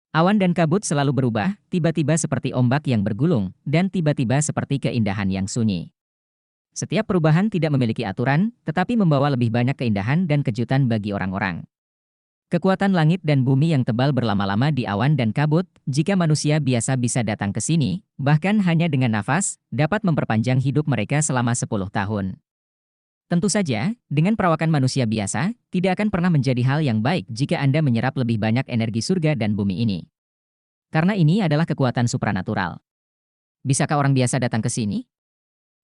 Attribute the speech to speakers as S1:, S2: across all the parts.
S1: Awan dan kabut selalu berubah, tiba-tiba seperti ombak yang bergulung, dan tiba-tiba seperti keindahan yang sunyi. Setiap perubahan tidak memiliki aturan, tetapi membawa lebih banyak keindahan dan kejutan bagi orang-orang. Kekuatan langit dan bumi yang tebal berlama-lama di awan dan kabut, jika manusia biasa bisa datang ke sini, bahkan hanya dengan nafas, dapat memperpanjang hidup mereka selama 10 tahun. Tentu saja, dengan perawakan manusia biasa, tidak akan pernah menjadi hal yang baik jika Anda menyerap lebih banyak energi surga dan bumi ini. Karena ini adalah kekuatan supranatural. Bisakah orang biasa datang ke sini?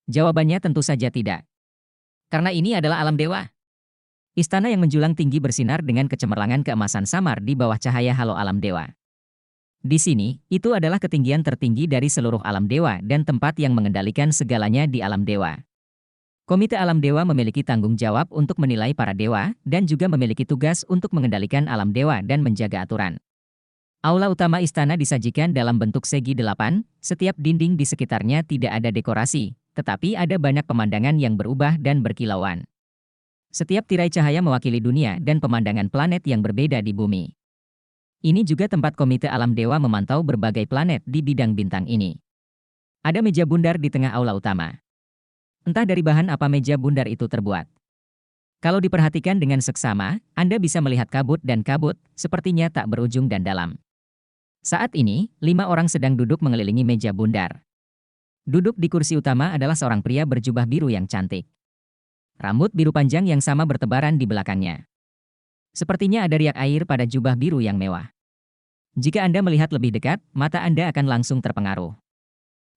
S1: Jawabannya tentu saja tidak. Karena ini adalah alam dewa. Istana yang menjulang tinggi bersinar dengan kecemerlangan keemasan samar di bawah cahaya halo alam dewa. Di sini, itu adalah ketinggian tertinggi dari seluruh alam dewa dan tempat yang mengendalikan segalanya di alam dewa. Komite Alam Dewa memiliki tanggung jawab untuk menilai para dewa dan juga memiliki tugas untuk mengendalikan alam dewa dan menjaga aturan. Aula utama istana disajikan dalam bentuk segi 8, setiap dinding di sekitarnya tidak ada dekorasi, tetapi ada banyak pemandangan yang berubah dan berkilauan. Setiap tirai cahaya mewakili dunia dan pemandangan planet yang berbeda di bumi. Ini juga tempat Komite Alam Dewa memantau berbagai planet di bidang bintang ini. Ada meja bundar di tengah aula utama. Entah dari bahan apa meja bundar itu terbuat. Kalau diperhatikan dengan seksama, Anda bisa melihat kabut dan kabut, sepertinya tak berujung dan dalam. Saat ini, 5 orang sedang duduk mengelilingi meja bundar. Duduk di kursi utama adalah seorang pria berjubah biru yang cantik. Rambut biru panjang yang sama bertebaran di belakangnya. Sepertinya ada riak air pada jubah biru yang mewah. Jika Anda melihat lebih dekat, mata Anda akan langsung terpengaruh.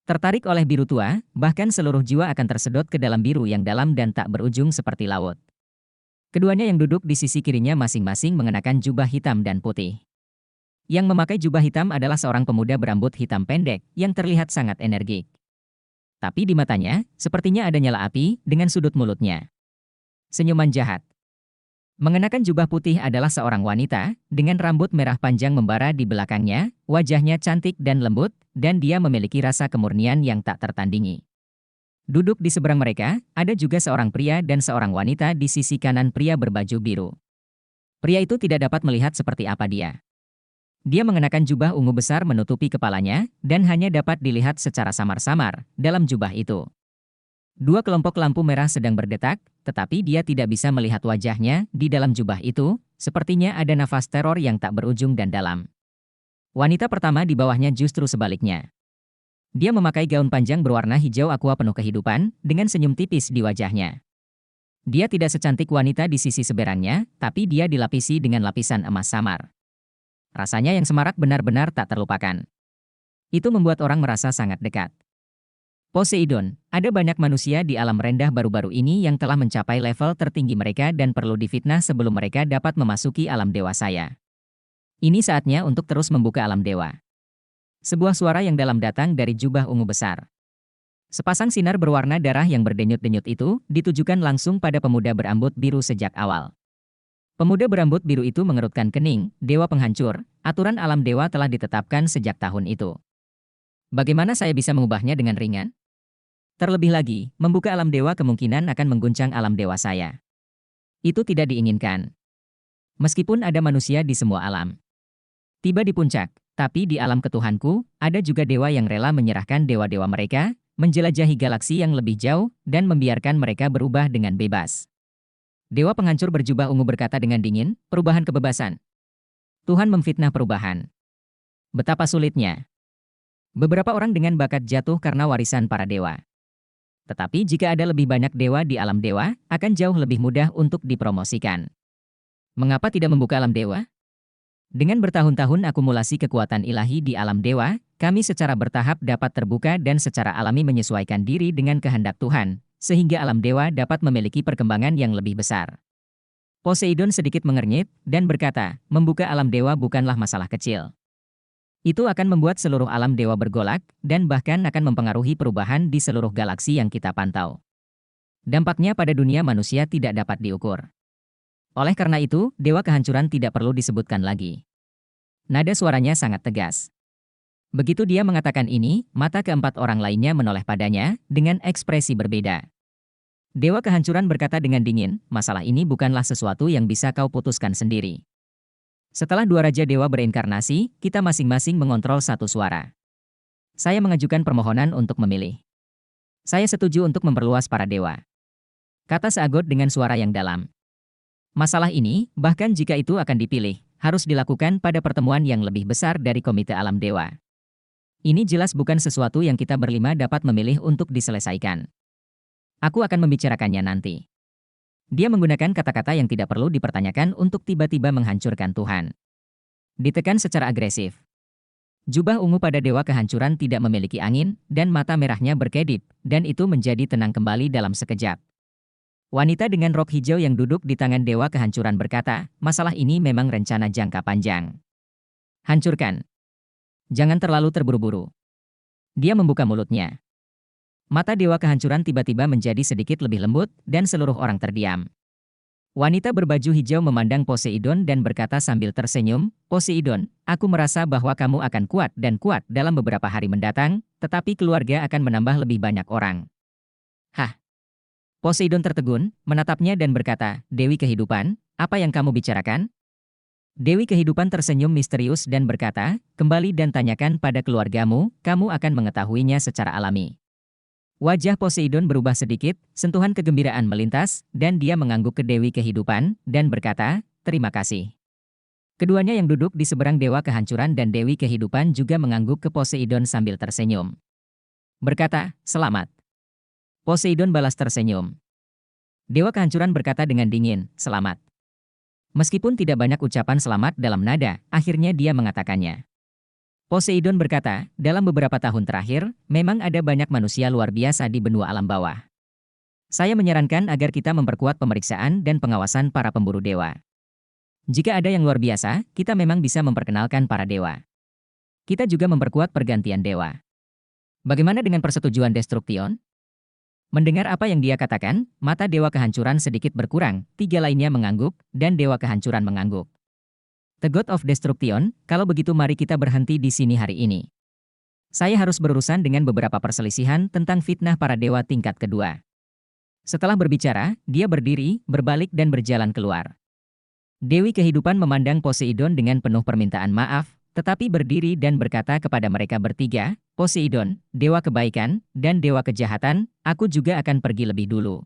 S1: Tertarik oleh biru tua, bahkan seluruh jiwa akan tersedot ke dalam biru yang dalam dan tak berujung seperti laut. Keduanya yang duduk di sisi kirinya masing-masing mengenakan jubah hitam dan putih. Yang memakai jubah hitam adalah seorang pemuda berambut hitam pendek yang terlihat sangat energik. Tapi di matanya, sepertinya ada nyala api dengan sudut mulutnya. Senyuman jahat. Mengenakan jubah putih adalah seorang wanita, dengan rambut merah panjang membara di belakangnya, wajahnya cantik dan lembut, dan dia memiliki rasa kemurnian yang tak tertandingi. Duduk di seberang mereka, ada juga seorang pria dan seorang wanita di sisi kanan pria berbaju biru. Pria itu tidak dapat melihat seperti apa dia. Dia mengenakan jubah ungu besar menutupi kepalanya, dan hanya dapat dilihat secara samar-samar dalam jubah itu. 2 kelompok lampu merah sedang berdetak, tetapi dia tidak bisa melihat wajahnya di dalam jubah itu, sepertinya ada nafas teror yang tak berujung dan dalam. Wanita pertama di bawahnya justru sebaliknya. Dia memakai gaun panjang berwarna hijau aqua penuh kehidupan, dengan senyum tipis di wajahnya. Dia tidak secantik wanita di sisi seberangnya, tapi dia dilapisi dengan lapisan emas samar. Rasanya yang semarak benar-benar tak terlupakan. Itu membuat orang merasa sangat dekat. Poseidon, ada banyak manusia di alam rendah baru-baru ini yang telah mencapai level tertinggi mereka dan perlu difitnah sebelum mereka dapat memasuki alam dewa saya. Ini saatnya untuk terus membuka alam dewa. Sebuah suara yang dalam datang dari jubah ungu besar. Sepasang sinar berwarna darah yang berdenyut-denyut itu ditujukan langsung pada pemuda berambut biru sejak awal. Pemuda berambut biru itu mengerutkan kening, dewa penghancur, aturan alam dewa telah ditetapkan sejak tahun itu. Bagaimana saya bisa mengubahnya dengan ringan? Terlebih lagi, membuka alam dewa kemungkinan akan mengguncang alam dewa saya. Itu tidak diinginkan. Meskipun ada manusia di semua alam. Tiba di puncak, tapi di alam ketuhanku, ada juga dewa yang rela menyerahkan dewa-dewa mereka, menjelajahi galaksi yang lebih jauh, dan membiarkan mereka berubah dengan bebas. Dewa penghancur berjubah ungu berkata dengan dingin, perubahan kebebasan. Tuhan memfitnah perubahan. Betapa sulitnya. Beberapa orang dengan bakat jatuh karena warisan para dewa. Tetapi jika ada lebih banyak dewa di alam dewa, akan jauh lebih mudah untuk dipromosikan. Mengapa tidak membuka alam dewa? Dengan bertahun-tahun akumulasi kekuatan ilahi di alam dewa, kami secara bertahap dapat terbuka dan secara alami menyesuaikan diri dengan kehendak Tuhan, sehingga alam dewa dapat memiliki perkembangan yang lebih besar. Poseidon sedikit mengernyit dan berkata, membuka alam dewa bukanlah masalah kecil. Itu akan membuat seluruh alam dewa bergolak, dan bahkan akan mempengaruhi perubahan di seluruh galaksi yang kita pantau. Dampaknya pada dunia manusia tidak dapat diukur. Oleh karena itu, dewa kehancuran tidak perlu disebutkan lagi. Nada suaranya sangat tegas. Begitu dia mengatakan ini, mata keempat orang lainnya menoleh padanya, dengan ekspresi berbeda. Dewa kehancuran berkata dengan dingin, masalah ini bukanlah sesuatu yang bisa kau putuskan sendiri. Setelah dua Raja Dewa berinkarnasi, kita masing-masing mengontrol satu suara. Saya mengajukan permohonan untuk memilih. Saya setuju untuk memperluas para dewa, kata Seagot dengan suara yang dalam. Masalah ini, bahkan jika itu akan dipilih, harus dilakukan pada pertemuan yang lebih besar dari Komite Alam Dewa. Ini jelas bukan sesuatu yang kita berlima dapat memilih untuk diselesaikan. Aku akan membicarakannya nanti. Dia menggunakan kata-kata yang tidak perlu dipertanyakan untuk tiba-tiba menghancurkan Tuhan. Ditekan secara agresif. Jubah ungu pada Dewa Kehancuran tidak memiliki angin, dan mata merahnya berkedip, dan itu menjadi tenang kembali dalam sekejap. Wanita dengan rok hijau yang duduk di tangan Dewa Kehancuran berkata, masalah ini memang rencana jangka panjang. Hancurkan. Jangan terlalu terburu-buru. Dia membuka mulutnya. Mata Dewa Kehancuran tiba-tiba menjadi sedikit lebih lembut, dan seluruh orang terdiam. Wanita berbaju hijau memandang Poseidon dan berkata sambil tersenyum, Poseidon, aku merasa bahwa kamu akan kuat dan kuat dalam beberapa hari mendatang, tetapi keluarga akan menambah lebih banyak orang. Hah? Poseidon tertegun, menatapnya dan berkata, Dewi Kehidupan, apa yang kamu bicarakan? Dewi Kehidupan tersenyum misterius dan berkata, kembali dan tanyakan pada keluargamu, kamu akan mengetahuinya secara alami. Wajah Poseidon berubah sedikit, sentuhan kegembiraan melintas, dan dia mengangguk ke Dewi Kehidupan, dan berkata, terima kasih. Keduanya yang duduk di seberang Dewa Kehancuran dan Dewi Kehidupan juga mengangguk ke Poseidon sambil tersenyum. Berkata, selamat. Poseidon balas tersenyum. Dewa Kehancuran berkata dengan dingin, selamat. Meskipun tidak banyak ucapan selamat dalam nada, akhirnya dia mengatakannya. Poseidon berkata, dalam beberapa tahun terakhir, memang ada banyak manusia luar biasa di benua alam bawah. Saya menyarankan agar kita memperkuat pemeriksaan dan pengawasan para pemburu dewa. Jika ada yang luar biasa, kita memang bisa memperkenalkan para dewa. Kita juga memperkuat pergantian dewa. Bagaimana dengan persetujuan Destruction? Mendengar apa yang dia katakan, mata Dewa Kehancuran sedikit berkurang, tiga lainnya mengangguk, dan Dewa Kehancuran mengangguk. The God of Destruction, kalau begitu mari kita berhenti di sini hari ini. Saya harus berurusan dengan beberapa perselisihan tentang fitnah para dewa tingkat kedua. Setelah berbicara, dia berdiri, berbalik dan berjalan keluar. Dewi Kehidupan memandang Poseidon dengan penuh permintaan maaf, tetapi berdiri dan berkata kepada mereka bertiga, Poseidon, Dewa Kebaikan, dan Dewa Kejahatan, aku juga akan pergi lebih dulu.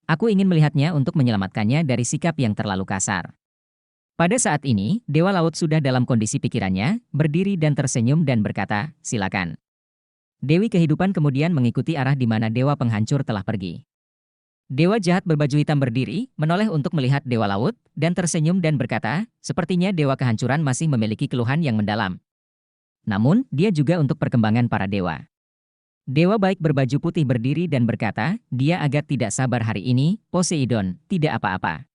S1: Aku ingin melihatnya untuk menyelamatkannya dari sikap yang terlalu kasar. Pada saat ini, Dewa Laut sudah dalam kondisi pikirannya, berdiri dan tersenyum dan berkata, silakan. Dewi Kehidupan kemudian mengikuti arah di mana Dewa Penghancur telah pergi. Dewa Jahat berbaju hitam berdiri, menoleh untuk melihat Dewa Laut, dan tersenyum dan berkata, sepertinya Dewa Kehancuran masih memiliki keluhan yang mendalam. Namun, dia juga untuk perkembangan para dewa. Dewa Baik berbaju putih berdiri dan berkata, dia agak tidak sabar hari ini, Poseidon, tidak apa-apa.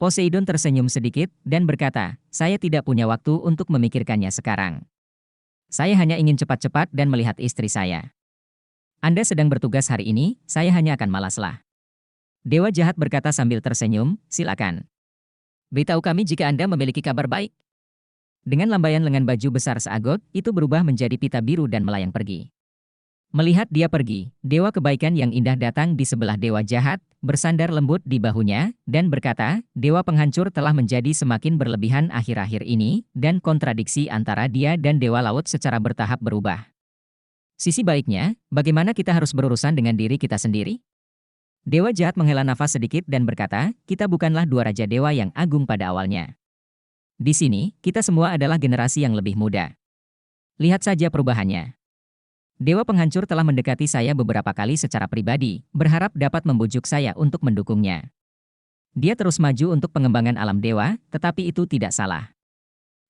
S1: Poseidon tersenyum sedikit, dan berkata, saya tidak punya waktu untuk memikirkannya sekarang. Saya hanya ingin cepat-cepat dan melihat istri saya. Anda sedang bertugas hari ini, saya hanya akan malaslah. Dewa Jahat berkata sambil tersenyum, silakan. Beritahu kami jika Anda memiliki kabar baik. Dengan lambaian lengan baju besar Seagot, itu berubah menjadi pita biru dan melayang pergi. Melihat dia pergi, Dewa Kebaikan yang indah datang di sebelah Dewa Jahat, bersandar lembut di bahunya, dan berkata, Dewa Penghancur telah menjadi semakin berlebihan akhir-akhir ini, dan kontradiksi antara dia dan Dewa Laut secara bertahap berubah. Sisi baiknya, bagaimana kita harus berurusan dengan diri kita sendiri? Dewa Jahat menghela nafas sedikit dan berkata, kita bukanlah dua Raja Dewa yang agung pada awalnya. Di sini, kita semua adalah generasi yang lebih muda. Lihat saja perubahannya. Dewa Penghancur telah mendekati saya beberapa kali secara pribadi, berharap dapat membujuk saya untuk mendukungnya. Dia terus maju untuk pengembangan alam dewa, tetapi itu tidak salah.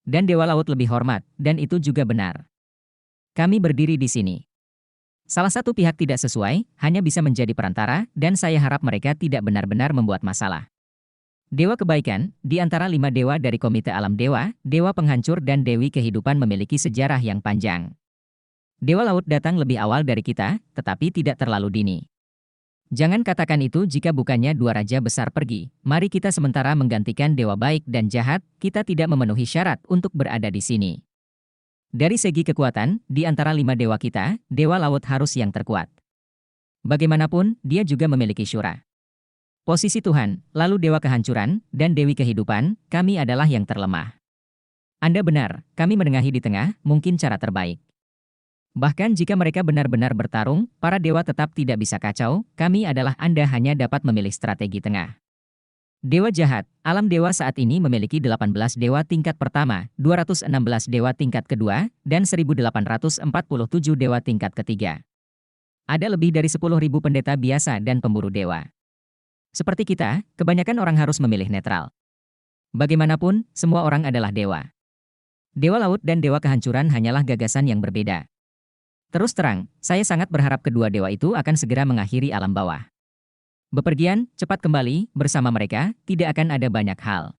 S1: Dan Dewa Laut lebih hormat, dan itu juga benar. Kami berdiri di sini. Salah satu pihak tidak sesuai, hanya bisa menjadi perantara, dan saya harap mereka tidak benar-benar membuat masalah. Dewa Kebaikan, di antara 5 dewa dari Komite Alam Dewa, Dewa Penghancur dan Dewi Kehidupan memiliki sejarah yang panjang. Dewa Laut datang lebih awal dari kita, tetapi tidak terlalu dini. Jangan katakan itu jika bukannya dua raja besar pergi. Mari kita sementara menggantikan Dewa Baik dan Jahat, kita tidak memenuhi syarat untuk berada di sini. Dari segi kekuatan, di antara 5 dewa kita, Dewa Laut harus yang terkuat. Bagaimanapun, dia juga memiliki syura. Posisi Tuhan, lalu Dewa Kehancuran, dan Dewi Kehidupan, kami adalah yang terlemah. Anda benar, kami menengahi di tengah, mungkin cara terbaik. Bahkan jika mereka benar-benar bertarung, para dewa tetap tidak bisa kacau, kami adalah Anda hanya dapat memilih strategi tengah. Dewa jahat, alam dewa saat ini memiliki 18 dewa tingkat pertama, 216 dewa tingkat kedua, dan 1847 dewa tingkat ketiga. Ada lebih dari 10.000 pendeta biasa dan pemburu dewa. Seperti kita, kebanyakan orang harus memilih netral. Bagaimanapun, semua orang adalah dewa. Dewa laut dan dewa kehancuran hanyalah gagasan yang berbeda. Terus terang, saya sangat berharap kedua dewa itu akan segera mengakhiri alam bawah. Bepergian, cepat kembali, bersama mereka, tidak akan ada banyak hal.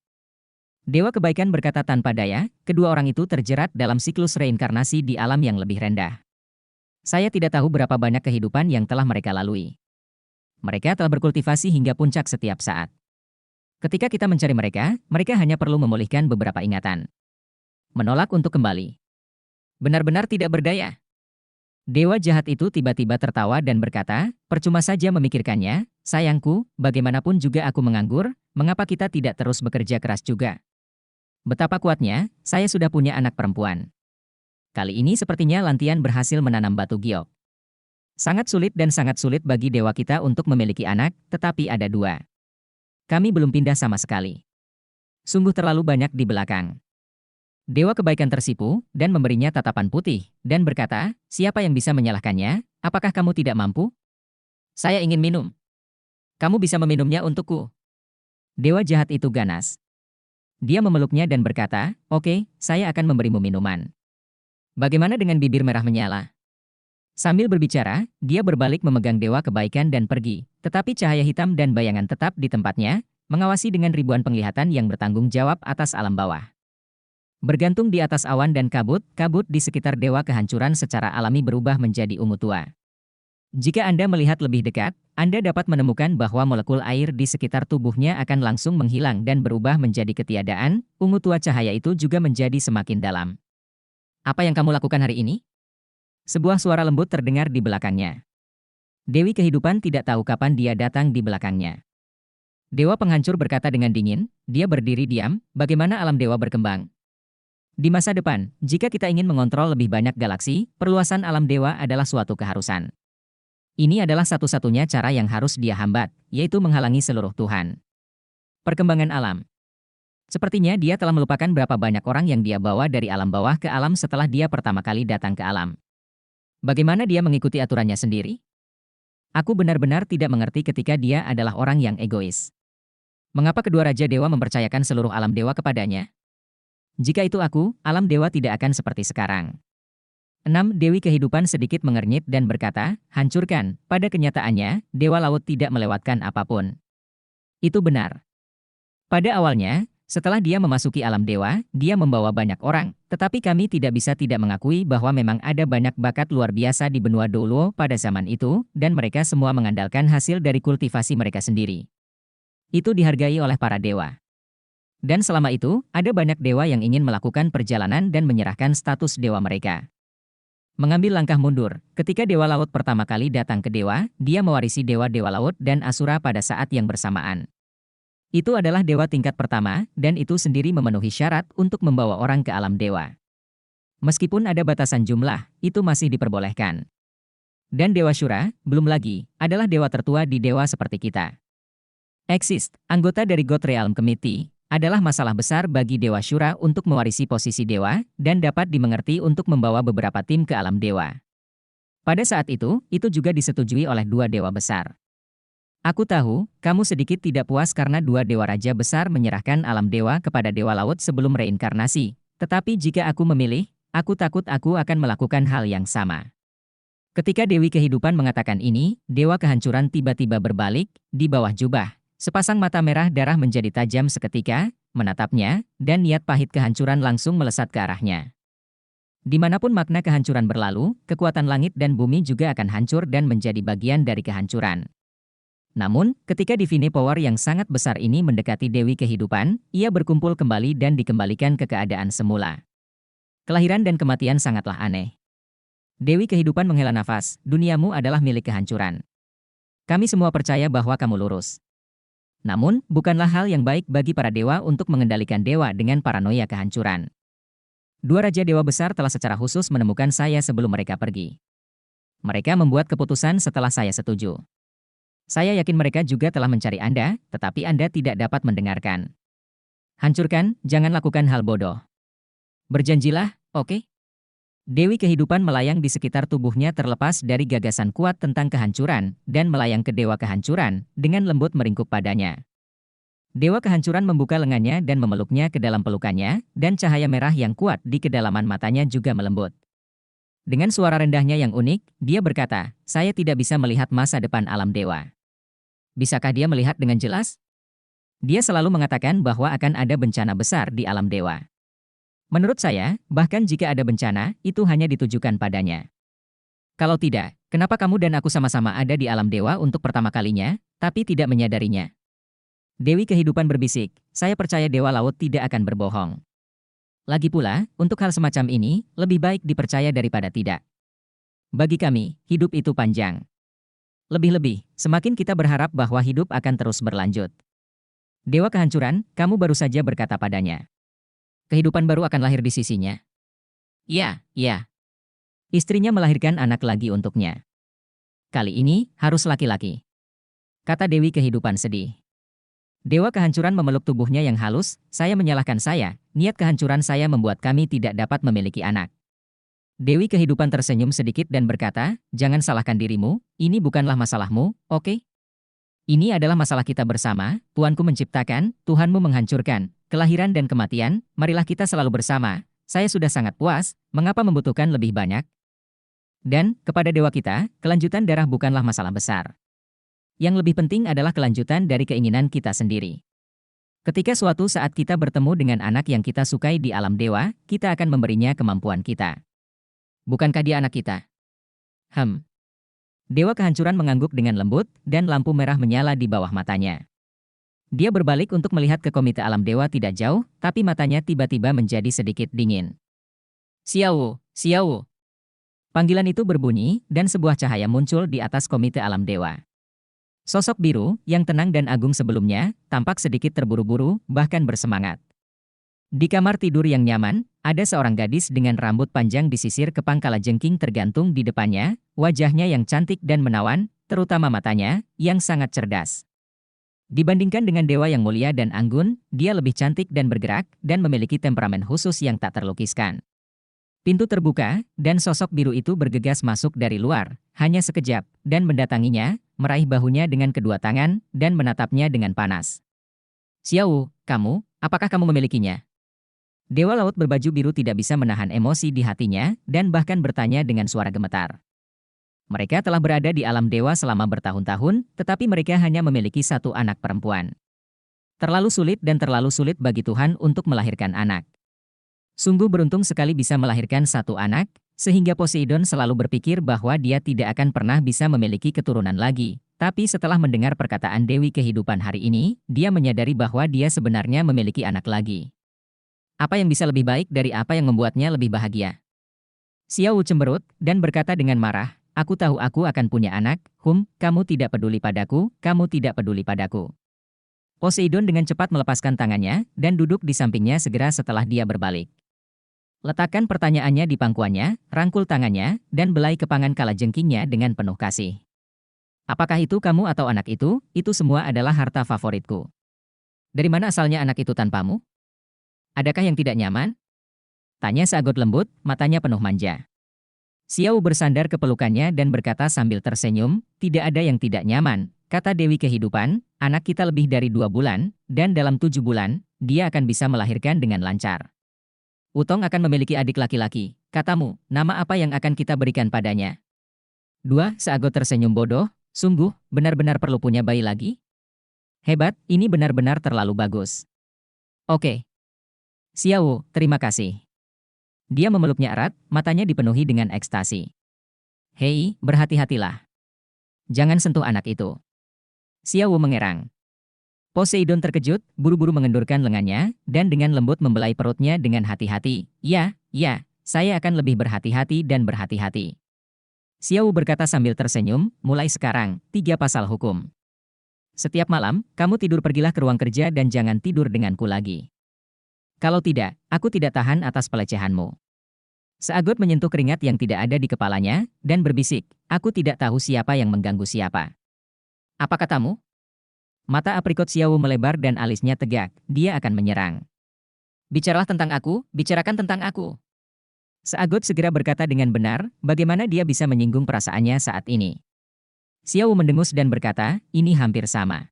S1: Dewa kebaikan berkata tanpa daya, kedua orang itu terjerat dalam siklus reinkarnasi di alam yang lebih rendah. Saya tidak tahu berapa banyak kehidupan yang telah mereka lalui. Mereka telah berkultivasi hingga puncak setiap saat. Ketika kita mencari mereka, mereka hanya perlu memulihkan beberapa ingatan. Menolak untuk kembali. Benar-benar tidak berdaya. Dewa jahat itu tiba-tiba tertawa dan berkata, percuma saja memikirkannya, sayangku, bagaimanapun juga aku menganggur, mengapa kita tidak terus bekerja keras juga? Betapa kuatnya, saya sudah punya anak perempuan. Kali ini sepertinya Lantian berhasil menanam batu giok. Sangat sulit bagi dewa kita untuk memiliki anak, tetapi ada dua. Kami belum pindah sama sekali. Sungguh terlalu banyak di belakang. Dewa kebaikan tersipu, dan memberinya tatapan putih, dan berkata, siapa yang bisa menyalahkannya, apakah kamu tidak mampu? Saya ingin minum. Kamu bisa meminumnya untukku. Dewa jahat itu ganas. Dia memeluknya dan berkata, oke, saya akan memberimu minuman. Bagaimana dengan bibir merah menyala? Sambil berbicara, dia berbalik memegang dewa kebaikan dan pergi, tetapi cahaya hitam dan bayangan tetap di tempatnya, mengawasi dengan ribuan penglihatan yang bertanggung jawab atas alam bawah. Bergantung di atas awan dan kabut di sekitar dewa kehancuran secara alami berubah menjadi ungu tua. Jika Anda melihat lebih dekat, Anda dapat menemukan bahwa molekul air di sekitar tubuhnya akan langsung menghilang dan berubah menjadi ketiadaan, ungu tua cahaya itu juga menjadi semakin dalam. Apa yang kamu lakukan hari ini? Sebuah suara lembut terdengar di belakangnya. Dewi kehidupan tidak tahu kapan dia datang di belakangnya. Dewa penghancur berkata dengan dingin, dia berdiri diam, bagaimana alam dewa berkembang? Di masa depan, jika kita ingin mengontrol lebih banyak galaksi, perluasan alam dewa adalah suatu keharusan. Ini adalah satu-satunya cara yang harus dia hambat, yaitu menghalangi seluruh Tuhan. Perkembangan alam. Sepertinya dia telah melupakan berapa banyak orang yang dia bawa dari alam bawah ke alam setelah dia pertama kali datang ke alam. Bagaimana dia mengikuti aturannya sendiri? Aku benar-benar tidak mengerti ketika dia adalah orang yang egois. Mengapa kedua Raja Dewa mempercayakan seluruh alam dewa kepadanya? Jika itu aku, alam dewa tidak akan seperti sekarang. 6. Dewi kehidupan sedikit mengernyit dan berkata, hancurkan. Pada kenyataannya, dewa laut tidak melewatkan apapun. Itu benar. Pada awalnya, setelah dia memasuki alam dewa, dia membawa banyak orang, tetapi kami tidak bisa tidak mengakui bahwa memang ada banyak bakat luar biasa di benua Douluo pada zaman itu, dan mereka semua mengandalkan hasil dari kultivasi mereka sendiri. Itu dihargai oleh para dewa. Dan selama itu, ada banyak dewa yang ingin melakukan perjalanan dan menyerahkan status dewa mereka. Mengambil langkah mundur, ketika dewa laut pertama kali datang ke dewa, dia mewarisi dewa-dewa laut dan asura pada saat yang bersamaan. Itu adalah dewa tingkat pertama, dan itu sendiri memenuhi syarat untuk membawa orang ke alam dewa. Meskipun ada batasan jumlah, itu masih diperbolehkan. Dan Dewa Shura, belum lagi, adalah dewa tertua di dewa seperti kita. Exist, anggota dari God Realm Committee, adalah masalah besar bagi Dewa Shura untuk mewarisi posisi dewa, dan dapat dimengerti untuk membawa beberapa tim ke alam dewa. Pada saat itu juga disetujui oleh dua dewa besar. Aku tahu, kamu sedikit tidak puas karena dua dewa raja besar menyerahkan alam dewa kepada dewa laut sebelum reinkarnasi. Tetapi jika aku memilih, aku takut aku akan melakukan hal yang sama. Ketika Dewi Kehidupan mengatakan ini, dewa kehancuran tiba-tiba berbalik, di bawah jubah. Sepasang mata merah darah menjadi tajam seketika, menatapnya, dan niat pahit kehancuran langsung melesat ke arahnya. Dimanapun makna kehancuran berlalu, kekuatan langit dan bumi juga akan hancur dan menjadi bagian dari kehancuran. Namun, ketika Divine Power yang sangat besar ini mendekati Dewi Kehidupan, ia berkumpul kembali dan dikembalikan ke keadaan semula. Kelahiran dan kematian sangatlah aneh. Dewi Kehidupan menghela nafas, duniamu adalah milik kehancuran. Kami semua percaya bahwa kamu lurus. Namun, bukanlah hal yang baik bagi para dewa untuk mengendalikan dewa dengan paranoia kehancuran. Dua raja dewa besar telah secara khusus menemukan saya sebelum mereka pergi. Mereka membuat keputusan setelah saya setuju. Saya yakin mereka juga telah mencari Anda, tetapi Anda tidak dapat mendengarkan. Hancurkan, jangan lakukan hal bodoh. Berjanjilah, oke? Dewi kehidupan melayang di sekitar tubuhnya terlepas dari gagasan kuat tentang kehancuran, dan melayang ke dewa kehancuran, dengan lembut meringkuk padanya. Dewa kehancuran membuka lengannya dan memeluknya ke dalam pelukannya, dan cahaya merah yang kuat di kedalaman matanya juga melembut. Dengan suara rendahnya yang unik, dia berkata, "Saya tidak bisa melihat masa depan alam dewa." Bisakah dia melihat dengan jelas? Dia selalu mengatakan bahwa akan ada bencana besar di alam dewa. Menurut saya, bahkan jika ada bencana, itu hanya ditujukan padanya. Kalau tidak, kenapa kamu dan aku sama-sama ada di alam dewa untuk pertama kalinya, tapi tidak menyadarinya? Dewi kehidupan berbisik, "Saya percaya dewa laut tidak akan berbohong. Lagi pula, untuk hal semacam ini, lebih baik dipercaya daripada tidak. Bagi kami, hidup itu panjang. Lebih-lebih, semakin kita berharap bahwa hidup akan terus berlanjut." Dewa kehancuran, kamu baru saja berkata padanya. Kehidupan baru akan lahir di sisinya. Ya, ya. Istrinya melahirkan anak lagi untuknya. Kali ini, harus laki-laki. Kata Dewi kehidupan sedih. Dewa kehancuran memeluk tubuhnya yang halus, "Saya menyalahkan saya, niat kehancuran saya membuat kami tidak dapat memiliki anak." Dewi kehidupan tersenyum sedikit dan berkata, "Jangan salahkan dirimu, ini bukanlah masalahmu, oke? Ini adalah masalah kita bersama, Tuanku menciptakan, Tuhanmu menghancurkan, kelahiran dan kematian, marilah kita selalu bersama, saya sudah sangat puas, mengapa membutuhkan lebih banyak?" Dan, kepada dewa kita, kelanjutan darah bukanlah masalah besar. Yang lebih penting adalah kelanjutan dari keinginan kita sendiri. Ketika suatu saat kita bertemu dengan anak yang kita sukai di alam dewa, kita akan memberinya kemampuan kita. Bukankah dia anak kita? Dewa kehancuran mengangguk dengan lembut, dan lampu merah menyala di bawah matanya. Dia berbalik untuk melihat ke komite alam dewa tidak jauh, tapi matanya tiba-tiba menjadi sedikit dingin. "Xiao, Xiao." Panggilan itu berbunyi, dan sebuah cahaya muncul di atas komite alam dewa. Sosok biru, yang tenang dan agung sebelumnya, tampak sedikit terburu-buru, bahkan bersemangat. Di kamar tidur yang nyaman, ada seorang gadis dengan rambut panjang disisir kepangkala jengking tergantung di depannya, wajahnya yang cantik dan menawan, terutama matanya, yang sangat cerdas. Dibandingkan dengan dewa yang mulia dan anggun, dia lebih cantik dan bergerak, dan memiliki temperamen khusus yang tak terlukiskan. Pintu terbuka, dan sosok biru itu bergegas masuk dari luar, hanya sekejap, dan mendatanginya, meraih bahunya dengan kedua tangan, dan menatapnya dengan panas. "Xiao, kamu, apakah kamu memilikinya?" Dewa laut berbaju biru tidak bisa menahan emosi di hatinya, dan bahkan bertanya dengan suara gemetar. Mereka telah berada di alam dewa selama bertahun-tahun, tetapi mereka hanya memiliki satu anak perempuan. Terlalu sulit dan terlalu sulit bagi Tuhan untuk melahirkan anak. Sungguh beruntung sekali bisa melahirkan satu anak, sehingga Poseidon selalu berpikir bahwa dia tidak akan pernah bisa memiliki keturunan lagi. Tapi setelah mendengar perkataan Dewi kehidupan hari ini, dia menyadari bahwa dia sebenarnya memiliki anak lagi. Apa yang bisa lebih baik dari apa yang membuatnya lebih bahagia? Xiao cemberut, dan berkata dengan marah, "Aku tahu aku akan punya anak, kamu tidak peduli padaku, kamu tidak peduli padaku." Poseidon dengan cepat melepaskan tangannya, dan duduk di sampingnya segera setelah dia berbalik. Letakkan pertanyaannya di pangkuannya, rangkul tangannya, dan belai kepangan kalajengkingnya dengan penuh kasih. "Apakah itu kamu atau anak itu semua adalah harta favoritku. Dari mana asalnya anak itu tanpamu? Adakah yang tidak nyaman?" Tanya seagot lembut, matanya penuh manja. Xiao bersandar ke pelukannya dan berkata sambil tersenyum, "Tidak ada yang tidak nyaman," kata Dewi kehidupan, "anak kita lebih dari 2 bulan, dan dalam 7 bulan, dia akan bisa melahirkan dengan lancar. Utong akan memiliki adik laki-laki, katamu, nama apa yang akan kita berikan padanya?" Dua seagot tersenyum bodoh, "Sungguh, benar-benar perlu punya bayi lagi? Hebat, ini benar-benar terlalu bagus." "Oke. Xiao, terima kasih." Dia memeluknya erat, matanya dipenuhi dengan ekstasi. "Hei, berhati-hatilah. Jangan sentuh anak itu." Xiao mengerang. Poseidon terkejut, buru-buru mengendurkan lengannya, dan dengan lembut membelai perutnya dengan hati-hati. Ya, saya akan lebih berhati-hati dan berhati-hati." Xiao berkata sambil tersenyum, "Mulai sekarang, 3 pasal hukum. Setiap malam, kamu tidur pergilah ke ruang kerja dan jangan tidur denganku lagi. Kalau tidak, aku tidak tahan atas pelecehanmu. Seagot menyentuh keringat yang tidak ada di kepalanya, dan berbisik, aku tidak tahu siapa yang mengganggu siapa. Apa katamu? Mata aprikot Xiao melebar dan alisnya tegak, dia akan menyerang. Bicaralah tentang aku, bicarakan tentang aku. Seagot segera berkata dengan benar, bagaimana dia bisa menyinggung perasaannya saat ini. Xiao mendengus dan berkata, ini hampir sama.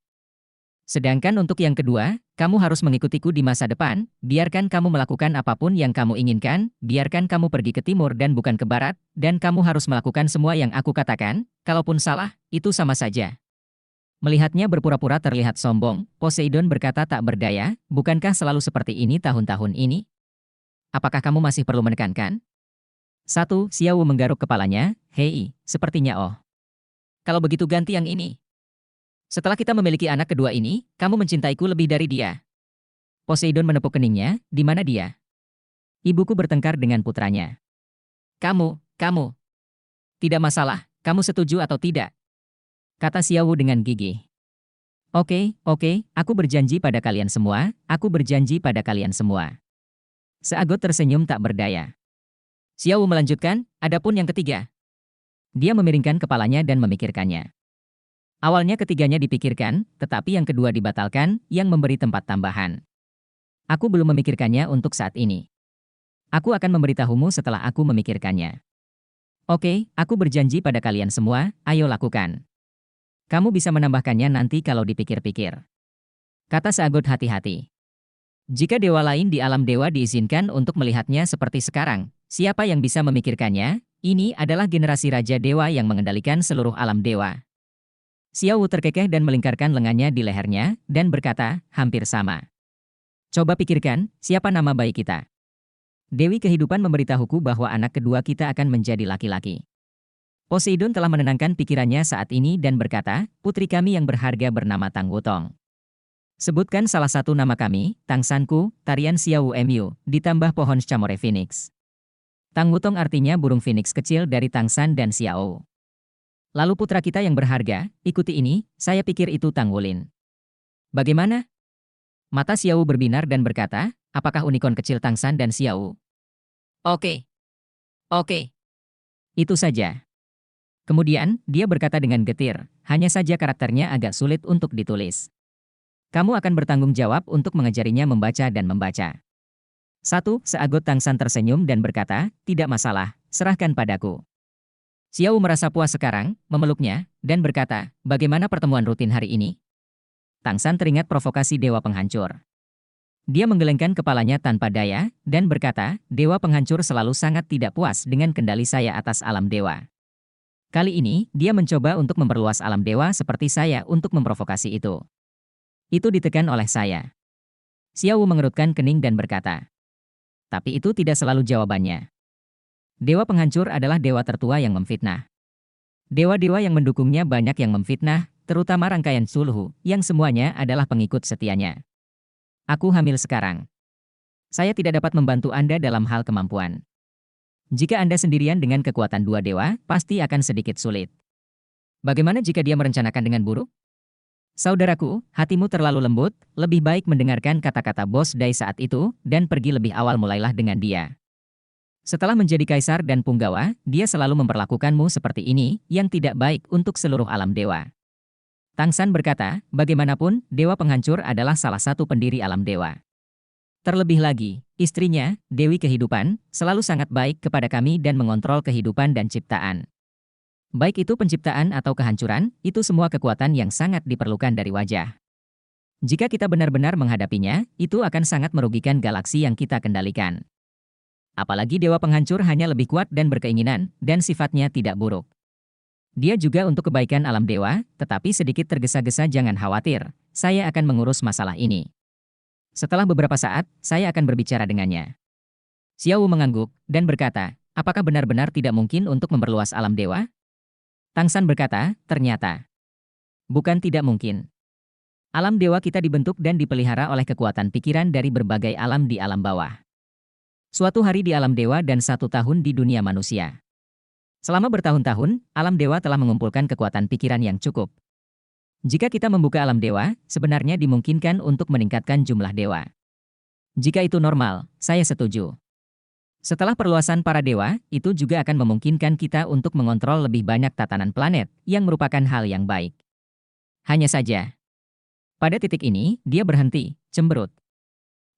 S1: Sedangkan untuk yang kedua, kamu harus mengikutiku di masa depan, biarkan kamu melakukan apapun yang kamu inginkan, biarkan kamu pergi ke timur dan bukan ke barat, dan kamu harus melakukan semua yang aku katakan, kalaupun salah, itu sama saja. Melihatnya berpura-pura terlihat sombong, Poseidon berkata tak berdaya, bukankah selalu seperti ini tahun-tahun ini? Apakah kamu masih perlu menekankan? Xiao menggaruk kepalanya, hei, sepertinya oh. Kalau begitu ganti yang ini. Setelah kita memiliki anak kedua ini, kamu mencintaiku lebih dari dia. Poseidon menepuk keningnya, di mana dia? Ibuku bertengkar dengan putranya. Kamu. Tidak masalah, kamu setuju atau tidak? Kata Xiao dengan gigih. Oke, aku berjanji pada kalian semua, aku berjanji pada kalian semua. Seagot tersenyum tak berdaya. Xiao melanjutkan, adapun yang ketiga. Dia memiringkan kepalanya dan memikirkannya. Awalnya ketiganya dipikirkan, tetapi yang kedua dibatalkan, yang memberi tempat tambahan. Aku belum memikirkannya untuk saat ini. Aku akan memberitahumu setelah aku memikirkannya. Oke, aku berjanji pada kalian semua, ayo lakukan. Kamu bisa menambahkannya nanti kalau dipikir-pikir. Kata Seagot hati-hati. Jika dewa lain di alam dewa diizinkan untuk melihatnya seperti sekarang, siapa yang bisa memikirkannya? Ini adalah generasi Raja Dewa yang mengendalikan seluruh alam dewa. Xiao terkekeh dan melingkarkan lengannya di lehernya, dan berkata, hampir sama. Coba pikirkan, siapa nama bayi kita? Dewi Kehidupan memberitahuku bahwa anak kedua kita akan menjadi laki-laki. Poseidon telah menenangkan pikirannya saat ini dan berkata, putri kami yang berharga bernama Tang Wutong. Sebutkan salah satu nama kami, Tang Sanku, tarian Xiao Mu, ditambah pohon Scamore Phoenix. Tang Wutong artinya burung phoenix kecil dari Tang San dan Xiao. Lalu putra kita yang berharga, ikuti ini, saya pikir itu Tang Wulin. Bagaimana? Mata Xiao berbinar dan berkata, apakah unicorn kecil Tang San dan Xiao? Oke. Itu saja. Kemudian, dia berkata dengan getir, hanya saja karakternya agak sulit untuk ditulis. Kamu akan bertanggung jawab untuk mengajarinya membaca dan membaca. Seagot Tang San tersenyum dan berkata, tidak masalah, serahkan padaku. Xiao merasa puas sekarang, memeluknya, dan berkata, bagaimana pertemuan rutin hari ini? Tang San teringat provokasi Dewa Penghancur. Dia menggelengkan kepalanya tanpa daya, dan berkata, Dewa Penghancur selalu sangat tidak puas dengan kendali saya atas alam dewa. Kali ini, dia mencoba untuk memperluas alam dewa seperti saya untuk memprovokasi itu. Itu ditekan oleh saya. Xiao mengerutkan kening dan berkata. Tapi itu tidak selalu jawabannya. Dewa Penghancur adalah dewa tertua yang memfitnah. Dewa-dewa yang mendukungnya banyak yang memfitnah, terutama rangkaian Sulhu, yang semuanya adalah pengikut setianya. Aku hamil sekarang. Saya tidak dapat membantu Anda dalam hal kemampuan. Jika Anda sendirian dengan kekuatan dua dewa, pasti akan sedikit sulit. Bagaimana jika dia merencanakan dengan buruk? Saudaraku, hatimu terlalu lembut, lebih baik mendengarkan kata-kata Bos Dai saat itu, dan pergi lebih awal mulailah dengan dia. Setelah menjadi kaisar dan punggawa, dia selalu memperlakukanmu seperti ini, yang tidak baik untuk seluruh alam dewa. Tang San berkata, bagaimanapun, Dewa Penghancur adalah salah satu pendiri alam dewa. Terlebih lagi, istrinya, Dewi Kehidupan, selalu sangat baik kepada kami dan mengontrol kehidupan dan ciptaan. Baik itu penciptaan atau kehancuran, itu semua kekuatan yang sangat diperlukan dari wajah. Jika kita benar-benar menghadapinya, itu akan sangat merugikan galaksi yang kita kendalikan. Apalagi Dewa Penghancur hanya lebih kuat dan berkeinginan, dan sifatnya tidak buruk. Dia juga untuk kebaikan alam dewa, tetapi sedikit tergesa-gesa jangan khawatir, saya akan mengurus masalah ini. Setelah beberapa saat, saya akan berbicara dengannya. Xiao mengangguk, dan berkata, apakah benar-benar tidak mungkin untuk memperluas alam dewa? Tang San berkata, ternyata. Bukan tidak mungkin. Alam dewa kita dibentuk dan dipelihara oleh kekuatan pikiran dari berbagai alam di alam bawah. Suatu hari di alam dewa dan 1 tahun di dunia manusia. Selama bertahun-tahun, alam dewa telah mengumpulkan kekuatan pikiran yang cukup. Jika kita membuka alam dewa, sebenarnya dimungkinkan untuk meningkatkan jumlah dewa. Jika itu normal, saya setuju. Setelah perluasan para dewa, itu juga akan memungkinkan kita untuk mengontrol lebih banyak tatanan planet, yang merupakan hal yang baik. Hanya saja, pada titik ini, dia berhenti, cemberut.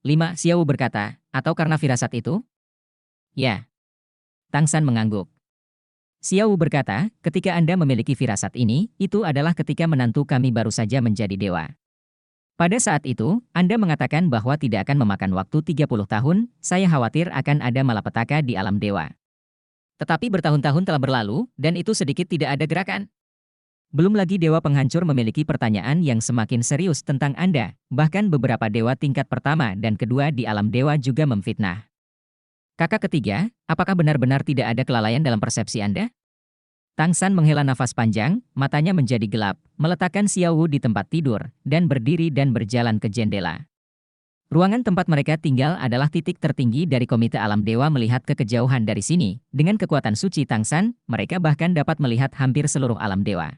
S1: 5. Xiao berkata, atau karena firasat itu? Ya. Tang San mengangguk. Xiao berkata, ketika Anda memiliki firasat ini, itu adalah ketika menantu kami baru saja menjadi dewa. Pada saat itu, Anda mengatakan bahwa tidak akan memakan waktu 30 tahun, saya khawatir akan ada malapetaka di alam dewa. Tetapi bertahun-tahun telah berlalu, dan itu sedikit tidak ada gerakan. Belum lagi dewa penghancur memiliki pertanyaan yang semakin serius tentang Anda, bahkan beberapa dewa tingkat pertama dan kedua di alam dewa juga memfitnah. Kakak ketiga, apakah benar-benar tidak ada kelalaian dalam persepsi Anda? Tang San menghela nafas panjang, matanya menjadi gelap, meletakkan Xiao Wu di tempat tidur, dan berdiri dan berjalan ke jendela. Ruangan tempat mereka tinggal adalah titik tertinggi dari Komite Alam Dewa melihat ke kejauhan dari sini. Dengan kekuatan suci Tang San, mereka bahkan dapat melihat hampir seluruh alam dewa.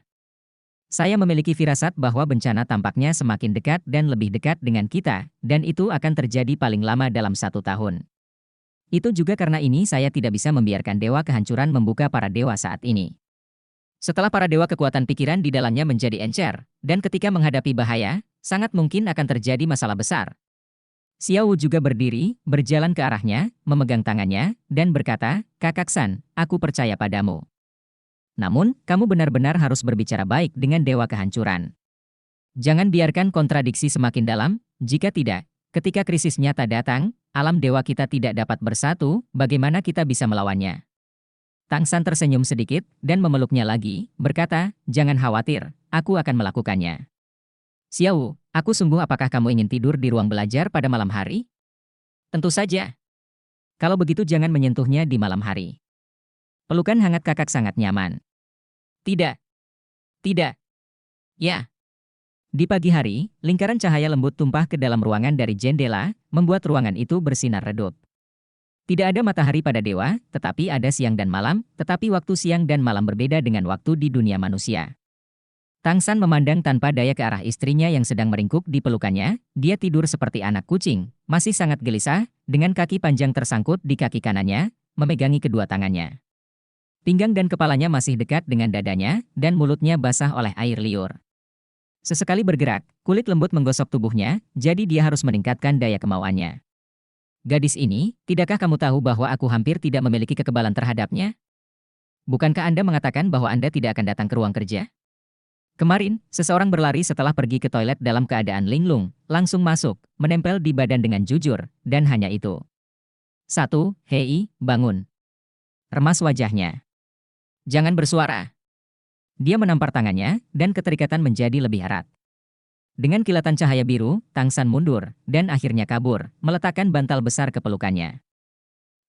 S1: Saya memiliki firasat bahwa bencana tampaknya semakin dekat dan lebih dekat dengan kita, dan itu akan terjadi paling lama dalam 1 tahun. Itu juga karena ini saya tidak bisa membiarkan dewa kehancuran membuka para dewa saat ini. Setelah para dewa kekuatan pikiran di dalamnya menjadi encer, dan ketika menghadapi bahaya, sangat mungkin akan terjadi masalah besar. Xiao Wu juga berdiri, berjalan ke arahnya, memegang tangannya, dan berkata, Kakak San, aku percaya padamu. Namun, kamu benar-benar harus berbicara baik dengan dewa kehancuran. Jangan biarkan kontradiksi semakin dalam, jika tidak, ketika krisis nyata datang, alam dewa kita tidak dapat bersatu, bagaimana kita bisa melawannya? Tang San tersenyum sedikit, dan memeluknya lagi, berkata, jangan khawatir, aku akan melakukannya. Xiao, aku sungguh apakah kamu ingin tidur di ruang belajar pada malam hari? Tentu saja. Kalau begitu jangan menyentuhnya di malam hari. Pelukan hangat kakak sangat nyaman. Tidak. Tidak. Ya. Di pagi hari, lingkaran cahaya lembut tumpah ke dalam ruangan dari jendela, membuat ruangan itu bersinar redup. Tidak ada matahari pada dewa, tetapi ada siang dan malam, tetapi waktu siang dan malam berbeda dengan waktu di dunia manusia. Tang San memandang tanpa daya ke arah istrinya yang sedang meringkuk di pelukannya, dia tidur seperti anak kucing, masih sangat gelisah, dengan kaki panjang tersangkut di kaki kanannya, memegangi kedua tangannya. Pinggang dan kepalanya masih dekat dengan dadanya, dan mulutnya basah oleh air liur. Sesekali bergerak, kulit lembut menggosok tubuhnya, jadi dia harus meningkatkan daya kemauannya. Gadis ini, tidakkah kamu tahu bahwa aku hampir tidak memiliki kekebalan terhadapnya? Bukankah Anda mengatakan bahwa Anda tidak akan datang ke ruang kerja? Kemarin, seseorang berlari setelah pergi ke toilet dalam keadaan linglung, langsung masuk, menempel di badan dengan jujur, dan hanya itu. 1. Hei, bangun. Remas wajahnya. Jangan bersuara. Dia menampar tangannya, dan keterikatan menjadi lebih erat. Dengan kilatan cahaya biru, Tang San mundur, dan akhirnya kabur, meletakkan bantal besar ke pelukannya.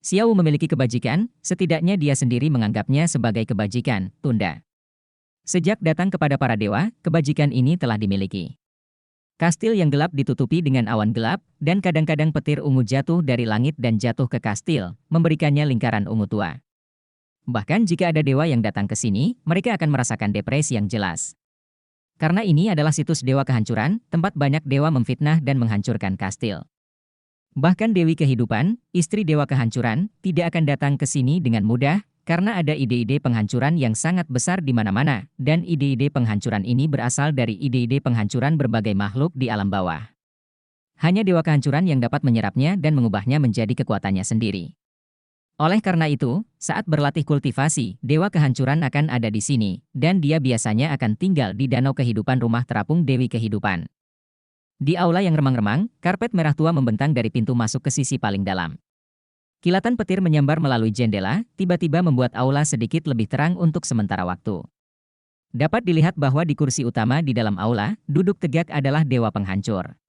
S1: Xiao memiliki kebajikan, setidaknya dia sendiri menganggapnya sebagai kebajikan, tunda. Sejak datang kepada para dewa, kebajikan ini telah dimiliki. Kastil yang gelap ditutupi dengan awan gelap, dan kadang-kadang petir ungu jatuh dari langit dan jatuh ke kastil, memberikannya lingkaran ungu tua. Bahkan jika ada dewa yang datang ke sini, mereka akan merasakan depresi yang jelas. Karena ini adalah situs dewa kehancuran, tempat banyak dewa memfitnah dan menghancurkan kastil. Bahkan Dewi Kehidupan, istri dewa kehancuran, tidak akan datang ke sini dengan mudah, karena ada ide-ide penghancuran yang sangat besar di mana-mana, dan ide-ide penghancuran ini berasal dari ide-ide penghancuran berbagai makhluk di alam bawah. Hanya dewa kehancuran yang dapat menyerapnya dan mengubahnya menjadi kekuatannya sendiri. Oleh karena itu, saat berlatih kultivasi, dewa kehancuran akan ada di sini, dan dia biasanya akan tinggal di danau kehidupan rumah terapung Dewi Kehidupan. Di aula yang remang-remang, karpet merah tua membentang dari pintu masuk ke sisi paling dalam. Kilatan petir menyambar melalui jendela, tiba-tiba membuat aula sedikit lebih terang untuk sementara waktu. Dapat dilihat bahwa di kursi utama di dalam aula, duduk tegak adalah dewa penghancur.